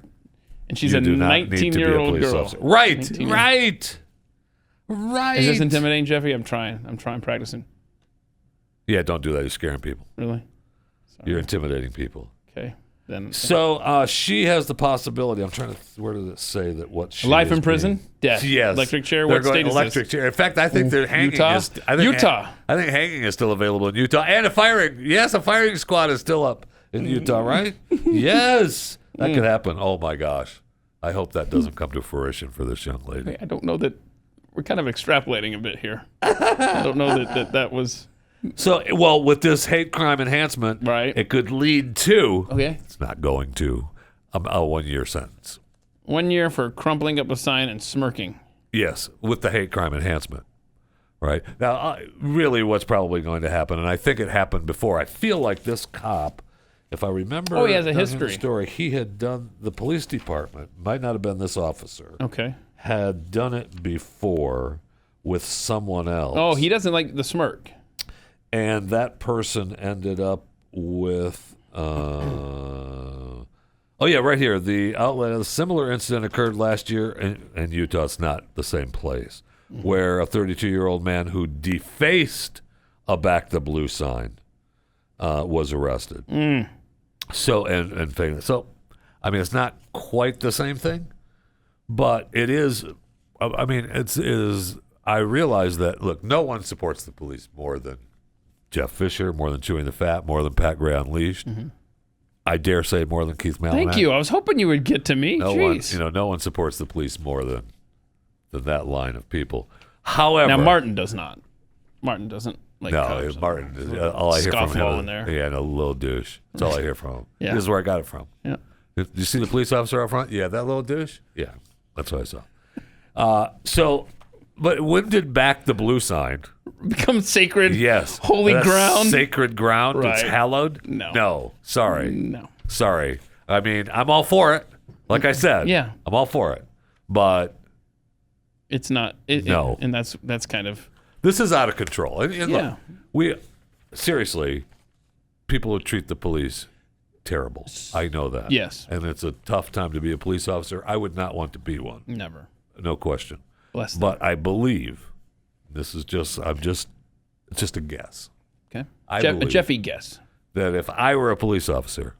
Speaker 2: she's
Speaker 3: you
Speaker 2: a
Speaker 3: do not need to be a
Speaker 2: 19-year-old
Speaker 3: police
Speaker 2: girl.
Speaker 3: officer. Right.
Speaker 2: 19.
Speaker 3: Right.
Speaker 2: Is this intimidating, Jeffy? I'm trying practicing.
Speaker 3: Yeah, don't do that. You're scaring people.
Speaker 2: Really?
Speaker 3: You're intimidating people.
Speaker 2: Okay. Then.
Speaker 3: So she has the possibility. I'm trying to. Where does it say that what she
Speaker 2: Life
Speaker 3: is
Speaker 2: in prison?
Speaker 3: being-
Speaker 2: Death.
Speaker 3: Yes.
Speaker 2: Electric chair?
Speaker 3: They're
Speaker 2: What
Speaker 3: going
Speaker 2: state is
Speaker 3: electric
Speaker 2: this?
Speaker 3: chair. In fact, I think they're hanging.
Speaker 2: Utah? Utah.
Speaker 3: I think hanging is still available in Utah, and a firing squad is still up in Utah, right? Yes, that could happen. Oh my gosh, I hope that doesn't come to fruition for this young lady.
Speaker 2: I don't know that we're kind of extrapolating a bit here. I don't know that was.
Speaker 3: So, well, with this hate crime enhancement,
Speaker 2: right,
Speaker 3: it could lead to.
Speaker 2: Okay.
Speaker 3: It's not going to a 1-year sentence.
Speaker 2: 1 year for crumpling up a sign and smirking.
Speaker 3: Yes, with the hate crime enhancement. Right. Now, really what's probably going to happen, and I think it happened before, I feel like this cop, if I remember
Speaker 2: he has a
Speaker 3: the
Speaker 2: history.
Speaker 3: story, he had done, the police department, might not have been this officer,
Speaker 2: okay,
Speaker 3: had done it before with someone else.
Speaker 2: Oh, he doesn't like the smirk.
Speaker 3: And that person ended up with, oh yeah, right here. The outlet, a similar incident occurred last year in Utah. It's not the same place, where a 32-year-old man who defaced a back the blue sign was arrested. So, so, I mean, it's not quite the same thing, but it is, I mean, I realize that, look, no one supports the police more than Jeff Fisher, more than Chewing the Fat, more than Pat Gray Unleashed. I dare say more than Keith Malinack.
Speaker 2: Thank you. I was hoping you would get to me.
Speaker 3: No one supports the police more than that line of people. However,
Speaker 2: now Martin does not. Martin doesn't like.
Speaker 3: No, Martin. All I hear from him.
Speaker 2: In there.
Speaker 3: Yeah, a little douche. That's all I hear from him.
Speaker 2: Yeah.
Speaker 3: This is where I got it from.
Speaker 2: Yeah.
Speaker 3: Did you see the police officer out front? Yeah, that little douche. Yeah, that's what I saw. But when did back the blue sign
Speaker 2: become sacred?
Speaker 3: Yes.
Speaker 2: Holy ground?
Speaker 3: Sacred ground?
Speaker 2: Right.
Speaker 3: It's hallowed?
Speaker 2: No.
Speaker 3: No. Sorry.
Speaker 2: No.
Speaker 3: Sorry. I mean, I'm all for it. Like I said.
Speaker 2: Yeah.
Speaker 3: I'm all for it. But
Speaker 2: it's not.
Speaker 3: No.
Speaker 2: And that's kind of.
Speaker 3: This is out of control. And
Speaker 2: yeah.
Speaker 3: Look, seriously, people who treat the police terrible. I know that.
Speaker 2: Yes.
Speaker 3: And it's a tough time to be a police officer. I would not want to be one.
Speaker 2: Never.
Speaker 3: No question.
Speaker 2: Bless them.
Speaker 3: But I believe this is just it's just a guess.
Speaker 2: Okay.
Speaker 3: A
Speaker 2: Jeffy guess.
Speaker 3: That if I were a police officer,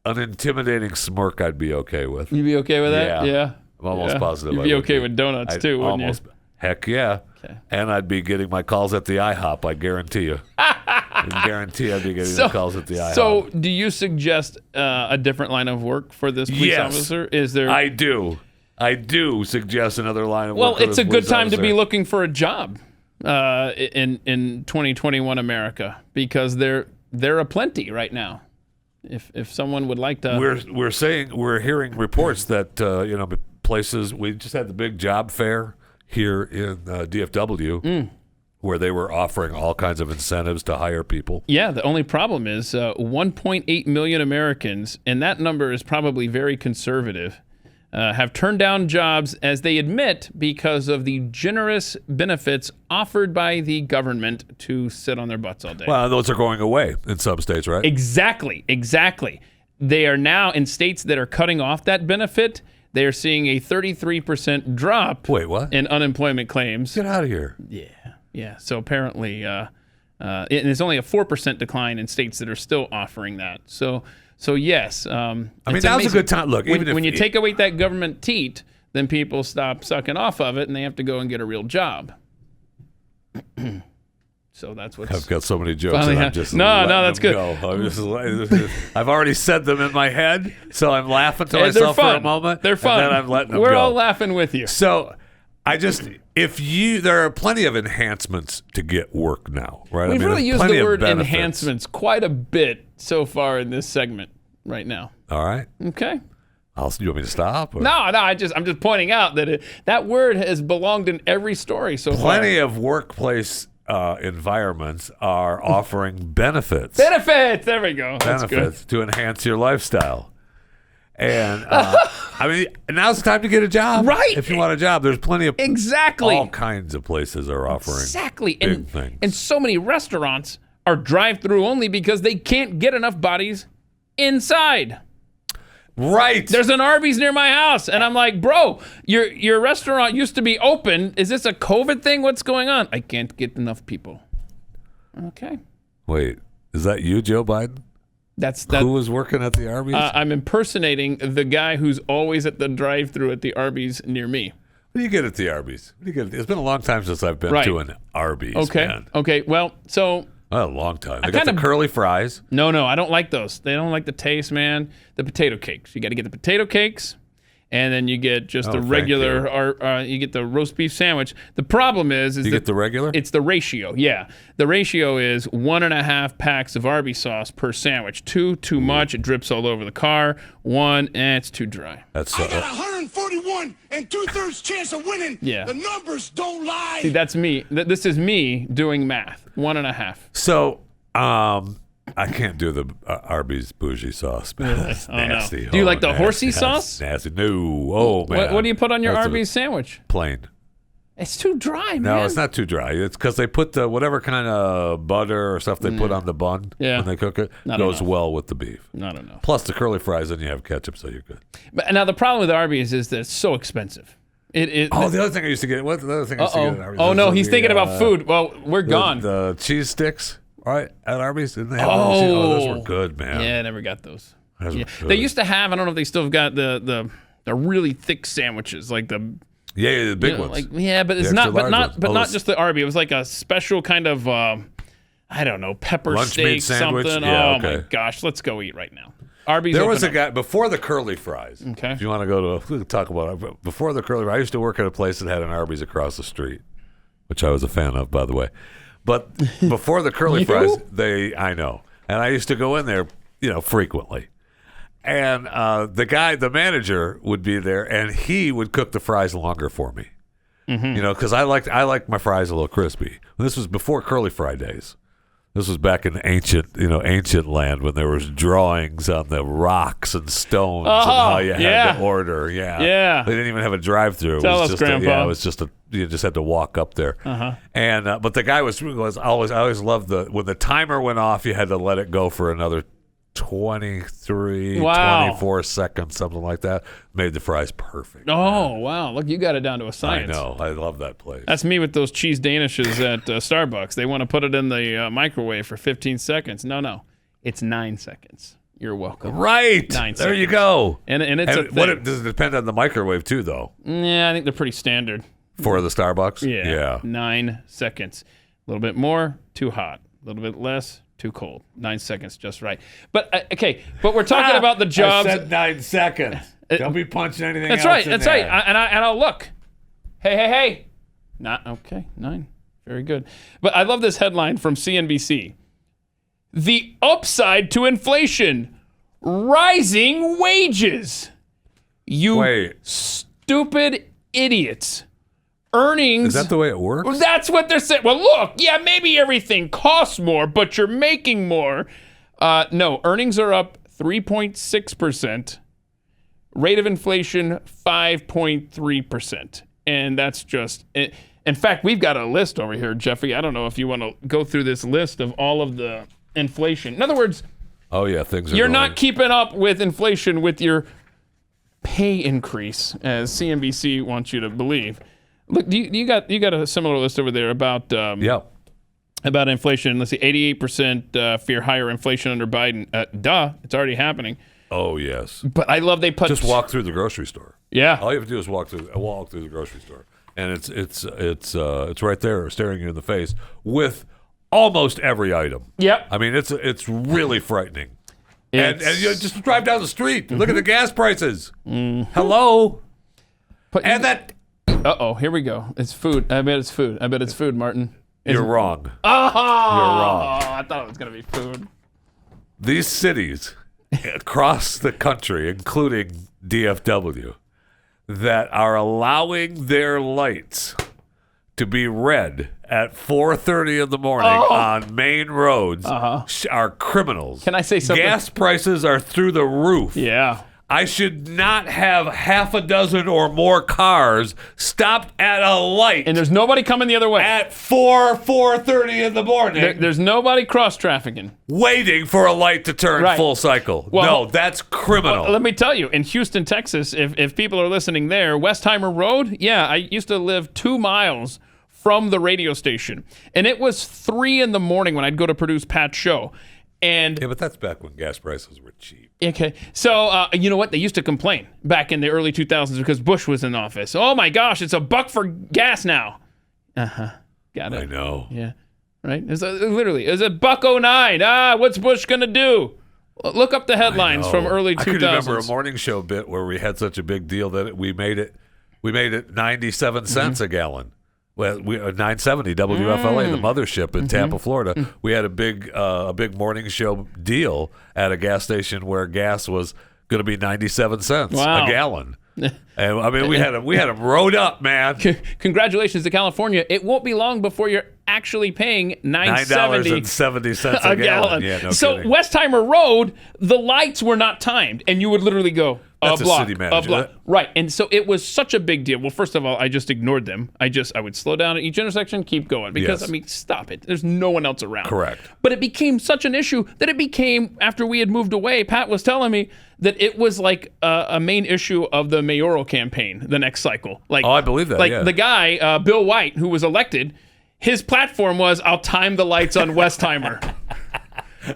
Speaker 3: an intimidating smirk I'd be okay with.
Speaker 2: You'd be okay with that? Yeah.
Speaker 3: I'm almost positive.
Speaker 2: You'd be okay with donuts too, wouldn't you?
Speaker 3: Heck yeah.
Speaker 2: Okay.
Speaker 3: And I'd be getting my calls at the IHOP, I guarantee you. I guarantee I'd be getting the calls at the IHOP.
Speaker 2: So do you suggest a different line of work for this police officer? Is there?
Speaker 3: I do suggest another line of work.
Speaker 2: Well,
Speaker 3: for
Speaker 2: it's
Speaker 3: this
Speaker 2: a good
Speaker 3: police
Speaker 2: time to
Speaker 3: officer.
Speaker 2: be looking for a job in 2021 America because they're aplenty right now. if someone would like to,
Speaker 3: we're hearing reports that places. We just had the big job fair here in DFW. Where they were offering all kinds of incentives to hire people.
Speaker 2: Yeah, the only problem is 1.8 million Americans, and that number is probably very conservative, have turned down jobs, as they admit, because of the generous benefits offered by the government to sit on their butts all day.
Speaker 3: Well, those are going away in some states, right?
Speaker 2: Exactly. They are now in states that are cutting off that benefit. They are seeing a 33% drop in unemployment claims.
Speaker 3: Get out of here.
Speaker 2: Yeah, so apparently, and there's only a 4% decline in states that are still offering that. So yes.
Speaker 3: Now's a good time. Look,
Speaker 2: when you take away that government teat, then people stop sucking off of it, and they have to go and get a real job. So that's what's...
Speaker 3: I've got so many jokes, and I'm just
Speaker 2: no, that's good.
Speaker 3: I've already said them in my head, so I'm laughing to myself for a moment.
Speaker 2: They're fun.
Speaker 3: And then I'm letting them
Speaker 2: We're
Speaker 3: go.
Speaker 2: all laughing with you.
Speaker 3: So... there are plenty of enhancements to get work now, right?
Speaker 2: We've really used the word enhancements quite a bit so far in this segment right now.
Speaker 3: All right.
Speaker 2: Okay.
Speaker 3: You want me to stop? Or?
Speaker 2: No, I'm just pointing out that that word has belonged in every story so far.
Speaker 3: Plenty of workplace environments are offering benefits.
Speaker 2: Benefits! There we go. That's
Speaker 3: benefits to enhance your lifestyle. And now's the time to get a job.
Speaker 2: Right.
Speaker 3: If you want a job, there's plenty of
Speaker 2: exactly
Speaker 3: all kinds of places are offering big things.
Speaker 2: And so many restaurants are drive-through only because they can't get enough bodies inside.
Speaker 3: Right.
Speaker 2: There's an Arby's near my house, and I'm like, bro, your restaurant used to be open. Is this a COVID thing? What's going on? I can't get enough people. Okay.
Speaker 3: Wait, is that you, Joe Biden? Who was working at the Arby's?
Speaker 2: I'm impersonating the guy who's always at the drive-thru at the Arby's near me.
Speaker 3: What do you get at the Arby's? It's been a long time since I've been to an Arby's.
Speaker 2: Okay.
Speaker 3: Man.
Speaker 2: Okay. Well, so
Speaker 3: a long time. They got the curly fries.
Speaker 2: No, I don't like those. They don't like the taste, man. The potato cakes. You got to get the potato cakes. And then you get just the regular, you get the roast beef sandwich. The problem is
Speaker 3: you get the regular?
Speaker 2: It's the ratio, yeah. The ratio is 1.5 packs of Arby's sauce per sandwich. 2, too much. It drips all over the car. 1, it's too dry.
Speaker 13: I got 141 and 2/3 chance of winning.
Speaker 2: Yeah.
Speaker 13: The numbers don't lie.
Speaker 2: See, that's me. This is me doing math. 1.5.
Speaker 3: So, I can't do the Arby's bougie sauce. It's nasty.
Speaker 2: No. Do you like the horsey sauce?
Speaker 3: Nasty. No. Oh, man.
Speaker 2: What do you put on your Arby's sandwich?
Speaker 3: Plain.
Speaker 2: It's too dry, man.
Speaker 3: No, it's not too dry. It's because they put the whatever kind of butter or stuff they put on the bun when they cook it goes well with the beef.
Speaker 2: I don't know.
Speaker 3: Plus the curly fries, then you have ketchup, so you're good.
Speaker 2: But now the problem with Arby's is that it's so expensive.
Speaker 3: The other thing I used to get. What's the other thing I used to get at Arby's?
Speaker 2: Oh no, he's thinking about food. Well, we're gone.
Speaker 3: The cheese sticks. Right, at Arby's, didn't they have those were good, man.
Speaker 2: Yeah, I never got those. They used to have. I don't know if they still have got the really thick sandwiches, like the
Speaker 3: the big ones.
Speaker 2: But it's not. But not just the Arby. It was like a special kind of I don't know, pepper
Speaker 3: lunch
Speaker 2: steak
Speaker 3: meat sandwich.
Speaker 2: something.
Speaker 3: Yeah,
Speaker 2: my gosh, let's go eat right now. Arby's.
Speaker 3: There was a guy before the curly fries.
Speaker 2: Okay.
Speaker 3: If you want to go to talk about it, before the curly fries, I used to work at a place that had an Arby's across the street, which I was a fan of, by the way. But before the curly fries, I know. And I used to go in there, frequently. And the manager would be there, and he would cook the fries longer for me. Mm-hmm. Because I like my fries a little crispy. This was before curly fry days. This was back in ancient land when there was drawings on the rocks and stones and how you had to order. Yeah. They didn't even have a drive-through.
Speaker 2: Tell us, Grandpa.
Speaker 3: It was just you just had to walk up there. And but the guy was always. I always loved when the timer went off, you had to let it go for another 24 seconds, something like that. Made the fries perfect.
Speaker 2: Oh, wow. Look, you got it down to a science.
Speaker 3: I know. I love that place.
Speaker 2: That's me with those cheese danishes at Starbucks. They want to put it in the microwave for 15 seconds. No. It's 9 seconds. You're welcome.
Speaker 3: Right.
Speaker 2: 9 seconds.
Speaker 3: There you go.
Speaker 2: And it's a thing.
Speaker 3: Does it depend on the microwave, too, though?
Speaker 2: Yeah, I think they're pretty standard.
Speaker 3: For the Starbucks?
Speaker 2: Yeah. 9 seconds. A little bit more, too hot. A little bit less, too cold. 9 seconds, just right. But but we're talking about the jobs.
Speaker 3: I said 9 seconds. Don't be punching anything.
Speaker 2: That's
Speaker 3: else
Speaker 2: right.
Speaker 3: in
Speaker 2: That's
Speaker 3: there.
Speaker 2: right. And I'll look. Hey. Not okay. 9. Very good. But I love this headline from CNBC. The upside to inflation. rising wages. You stupid idiots. Earnings.
Speaker 3: Is that the way it works?
Speaker 2: That's what they're saying. Well, look, yeah, maybe everything costs more, but you're making more. No, earnings are up 3.6%. Rate of inflation, 5.3%. And that's just it. In fact, we've got a list over here, Jeffrey. I don't know if you want to go through this list of all of the inflation. In other words,
Speaker 3: things are
Speaker 2: you're
Speaker 3: going.
Speaker 2: not keeping up with inflation with your pay increase, as CNBC wants you to believe. Look, you got a similar list over there about about inflation. Let's see, 88% fear higher inflation under Biden. It's already happening.
Speaker 3: Oh yes,
Speaker 2: but I love they put
Speaker 3: just walk through the grocery store.
Speaker 2: Yeah,
Speaker 3: all you have to do is walk through the grocery store, and it's right there, staring you in the face with almost every item.
Speaker 2: Yep.
Speaker 3: I mean, it's really frightening. And you just drive down the street. Look at the gas prices. Hello. And that.
Speaker 2: Here we go. It's food. I bet it's food, Martin.
Speaker 3: You're wrong.
Speaker 2: Oh,
Speaker 3: you're wrong.
Speaker 2: I thought it was going to be food.
Speaker 3: These cities across the country, including DFW, that are allowing their lights to be red at 4:30 in the morning on main roads are criminals.
Speaker 2: Can I say something?
Speaker 3: Gas prices are through the roof.
Speaker 2: Yeah.
Speaker 3: I should not have half a dozen or more cars stopped at a light.
Speaker 2: And there's nobody coming the other way.
Speaker 3: At 4:30 in the morning.
Speaker 2: There's nobody cross-trafficking.
Speaker 3: Waiting for a light to turn full cycle.
Speaker 2: Well,
Speaker 3: no, that's criminal.
Speaker 2: Well, let me tell you, in Houston, Texas, if people are listening there, Westheimer Road, I used to live 2 miles from the radio station. And it was 3 in the morning when I'd go to produce Pat's show. And
Speaker 3: but that's back when gas prices were cheap.
Speaker 2: Okay. So, you know what? They used to complain back in the early 2000s because Bush was in office. Oh, my gosh, it's $1 for gas now. Got it.
Speaker 3: I know.
Speaker 2: Yeah. Right? It's $1.09. What's Bush going to do? Look up the headlines from early 2000s.
Speaker 3: I could remember a morning show bit where we had such a big deal that we made it 97 cents a gallon. Well, 970 WFLA, the mothership in Tampa, Florida. We had a big morning show deal at a gas station where gas was going to be 97 cents a gallon. And I mean, we had them rode up, man.
Speaker 2: Congratulations to California. It won't be long before you're actually paying
Speaker 3: $9.70 a gallon. Yeah, no
Speaker 2: so
Speaker 3: kidding.
Speaker 2: Westheimer Road, the lights were not timed, and you would literally go
Speaker 3: That's
Speaker 2: a block,
Speaker 3: city manager.
Speaker 2: a block. Right, and so it was such a big deal. Well, first of all, I just ignored them. I would slow down at each intersection, keep going, because I mean, stop it. There's no one else around.
Speaker 3: Correct.
Speaker 2: But it became such an issue that it became, after we had moved away, Pat was telling me that it was like a main issue of the mayoral campaign the next cycle. Like,
Speaker 3: I believe that.
Speaker 2: Like the guy, Bill White, who was elected, his platform was, "I'll time the lights on Westheimer."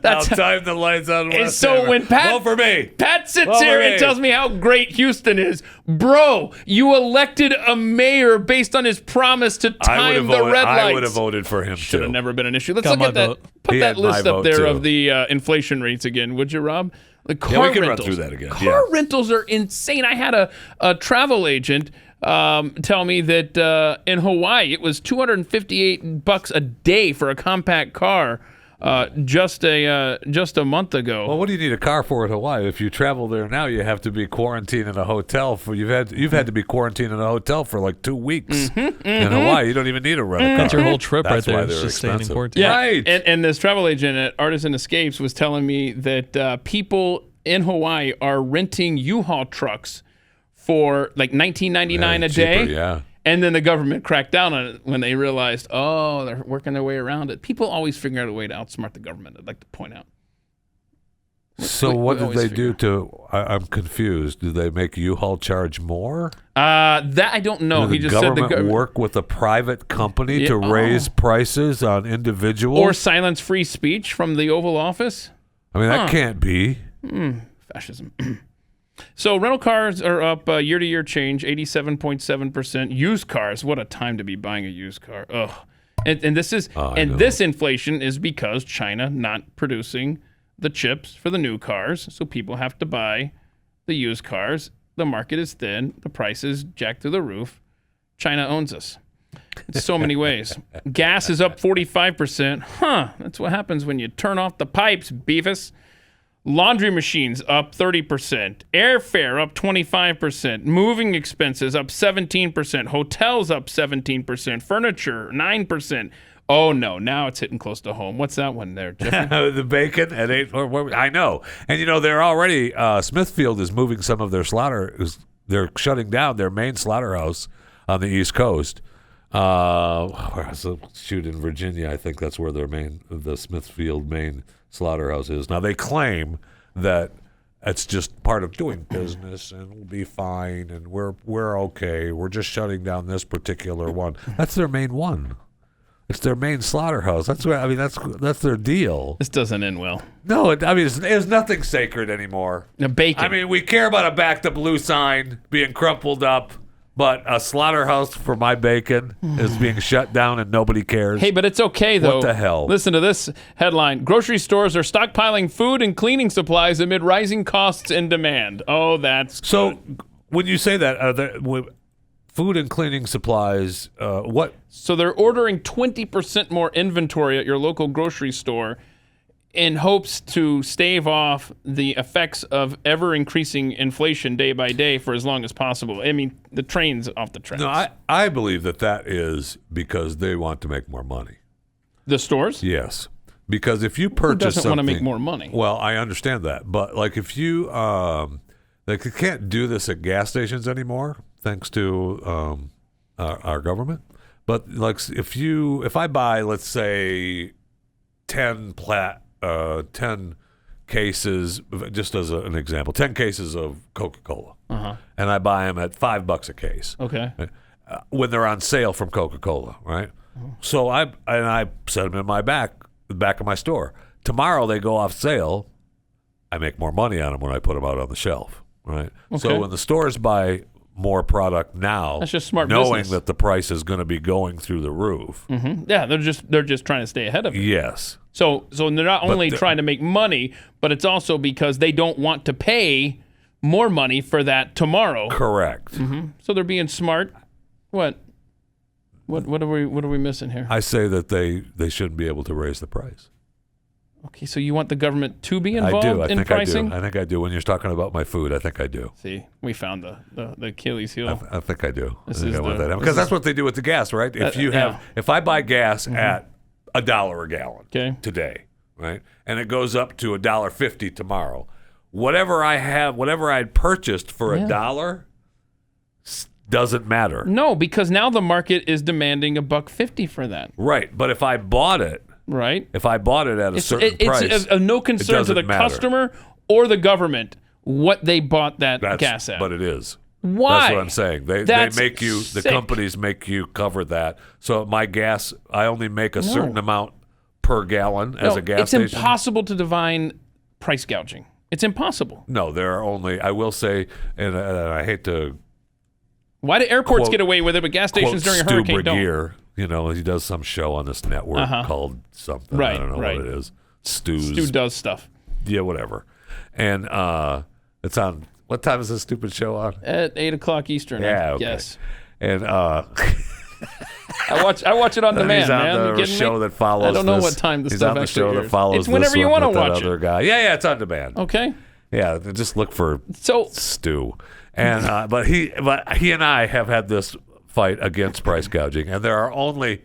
Speaker 3: I'll time the lights on Westheimer.
Speaker 2: And so when Pat sits here and tells me how great Houston is, bro, you elected a mayor based on his promise to time the red lights.
Speaker 3: I would have voted for him,
Speaker 2: Should have
Speaker 3: too.
Speaker 2: never been an issue. Let's look at that. Put that list up there of the inflation rates again, would you, Rob? The car
Speaker 3: we can
Speaker 2: rentals.
Speaker 3: run through that again.
Speaker 2: Car rentals are insane. I had a travel agent tell me that in Hawaii it was $258 a day for a compact car just a month ago.
Speaker 3: Well, what do you need a car for in Hawaii? If you travel there now, you have to be quarantined in a hotel for you've had to be quarantined in a hotel for like 2 weeks in Hawaii. You don't even need a rental car.
Speaker 4: That's your whole trip
Speaker 3: That's
Speaker 4: right there.
Speaker 3: Why they're
Speaker 4: Just staying in
Speaker 3: expensive.
Speaker 4: quarantine.
Speaker 2: Yeah,
Speaker 3: Right.
Speaker 2: and this travel agent at Artisan Escapes was telling me that people in Hawaii are renting U-Haul trucks for like $19.99 a day.
Speaker 3: Yeah.
Speaker 2: And then the government cracked down on it when they realized, they're working their way around it. People always figure out a way to outsmart the government, I'd like to point out.
Speaker 3: So what did they do to? I'm confused. Do they make U-Haul charge more?
Speaker 2: That I don't know.
Speaker 3: He just said the government work with a private company to raise prices on individuals,
Speaker 2: or silence free speech from the Oval Office.
Speaker 3: I mean, that can't be.
Speaker 2: Fascism. So rental cars are up year-to-year change, 87.7%. Used cars, what a time to be buying a used car. Ugh. And this is this inflation is because China not producing the chips for the new cars, so people have to buy the used cars. The market is thin, the prices jacked through the roof. China owns us in so many ways. Gas is up 45%. That's what happens when you turn off the pipes, Beavis. Laundry machines up 30%. Airfare up 25%. Moving expenses up 17%. Hotels up 17%. Furniture 9%. Oh, no. Now it's hitting close to home. What's that one there, Jeffy?
Speaker 3: The bacon at 8. I know. And, they're already, Smithfield is moving some of their they're shutting down their main slaughterhouse on the East Coast. Shoot, in Virginia, I think that's where the Smithfield main slaughterhouse is. Now, they claim that it's just part of doing business and we'll be fine and we're okay. We're just shutting down this particular one. That's their main one. It's their main slaughterhouse. That's their deal.
Speaker 2: This doesn't end well.
Speaker 3: No, there's nothing sacred anymore.
Speaker 2: Bacon.
Speaker 3: We care about a back to blue sign being crumpled up. But a slaughterhouse for my bacon is being shut down and nobody cares.
Speaker 2: Hey, but it's okay, though.
Speaker 3: What the hell?
Speaker 2: Listen to this headline. Grocery stores are stockpiling food and cleaning supplies amid rising costs and demand. Oh, that's
Speaker 3: so
Speaker 2: good.
Speaker 3: When you say that, food and cleaning supplies, what?
Speaker 2: So they're ordering 20% more inventory at your local grocery store in hopes to stave off the effects of ever-increasing inflation day by day for as long as possible. I mean, the train's off the tracks.
Speaker 3: No, I believe that is because they want to make more money.
Speaker 2: The stores?
Speaker 3: Yes. Because if you purchase
Speaker 2: something... Who doesn't want to make more money?
Speaker 3: Well, I understand that. But, if you... they can't do this at gas stations anymore, thanks to our government. But, if I buy, let's say, 10 cases, just as an example, 10 cases of Coca-Cola, and I buy them at $5 a case.
Speaker 2: Okay.
Speaker 3: When they're on sale from Coca-Cola, right? So I set them in the back of my store. Tomorrow they go off sale. I make more money on them when I put them out on the shelf, right?
Speaker 2: Okay.
Speaker 3: So when the stores buy more product now,
Speaker 2: that's just smart
Speaker 3: knowing
Speaker 2: business.
Speaker 3: that the price is going to be going through the roof.
Speaker 2: Mm-hmm. Yeah, they're just trying to stay ahead of it.
Speaker 3: Yes.
Speaker 2: So they're not only trying to make money, but it's also because they don't want to pay more money for that tomorrow.
Speaker 3: Correct.
Speaker 2: Mm-hmm. So they're being smart. What are we missing here?
Speaker 3: I say that they shouldn't be able to raise the price.
Speaker 2: Okay, so you want the government to be involved in pricing?
Speaker 3: I think I do. When you're talking about my food, I think I do.
Speaker 2: See, we found the Achilles heel.
Speaker 3: I think I do.
Speaker 2: Because
Speaker 3: that's what they do with the gas, right? If I buy gas at $1 a gallon today, right, and it goes up to $1.50 tomorrow, whatever I'd purchased for $1 doesn't matter.
Speaker 2: No, because now the market is demanding $1.50 for that.
Speaker 3: Right, but if I bought it.
Speaker 2: Right.
Speaker 3: If I bought it at a certain price,
Speaker 2: it's of no concern to the customer or the government what they bought that gas at.
Speaker 3: But it is.
Speaker 2: Why?
Speaker 3: That's what I'm saying. They make you, the companies make you cover that. So my gas, I only make a certain amount per gallon as a gas station.
Speaker 2: It's impossible to divine price gouging. It's impossible.
Speaker 3: No, there are only, I will say, and I hate to.
Speaker 2: Why do airports get away with it, but gas stations during a hurricane don't?
Speaker 3: He does some show on this network called something.
Speaker 2: Right,
Speaker 3: I don't know what it is.
Speaker 2: Stu does stuff.
Speaker 3: Yeah, whatever. And it's on, what time is this stupid show on?
Speaker 2: At 8 o'clock Eastern.
Speaker 3: Yeah, okay.
Speaker 2: Yes.
Speaker 3: And
Speaker 2: I watch it on demand,
Speaker 3: he's on
Speaker 2: man.
Speaker 3: the show that follows.
Speaker 2: I don't know what time the
Speaker 3: he's
Speaker 2: stuff
Speaker 3: on the
Speaker 2: actually
Speaker 3: show
Speaker 2: airs.
Speaker 3: that follows.
Speaker 2: It's whenever you want to watch
Speaker 3: it. Guy. Yeah, it's on demand.
Speaker 2: Okay.
Speaker 3: Yeah, just look for Stu. And but he and I have had this fight against price gouging, and there are only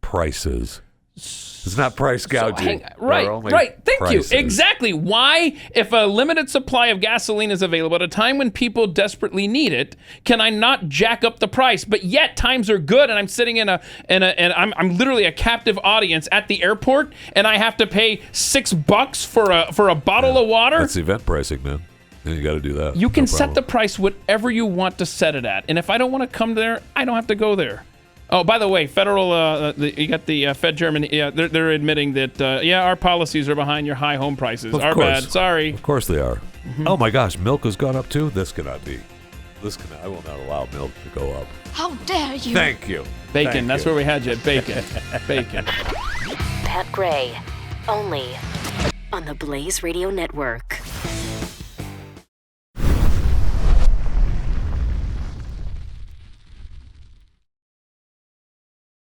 Speaker 3: prices. It's not price gouging.
Speaker 2: Right. Thank
Speaker 3: prices.
Speaker 2: you. Exactly. Why, if a limited supply of gasoline is available at a time when people desperately need it, can I not jack up the price? But yet times are good, and I'm sitting and I'm literally a captive audience at the airport, and I have to pay $6 for a bottle of water.
Speaker 3: That's event pricing, man. And you got to do that.
Speaker 2: You can set the price whatever you want to set it at, and if I don't want to come there, I don't have to go there. Oh, by the way, federal, you got the Fed Germany. Yeah, they're admitting that. Our policies are behind your high home prices. Our bad. Sorry.
Speaker 3: Of course they are. Mm-hmm. Oh my gosh, milk has gone up too. This cannot be. I will not allow milk to go up.
Speaker 21: How dare you?
Speaker 3: Thank you.
Speaker 2: Bacon.
Speaker 3: Thank
Speaker 2: That's
Speaker 3: you.
Speaker 2: where we had you. Bacon. Bacon.
Speaker 1: Pat Gray, only on the Blaze Radio Network.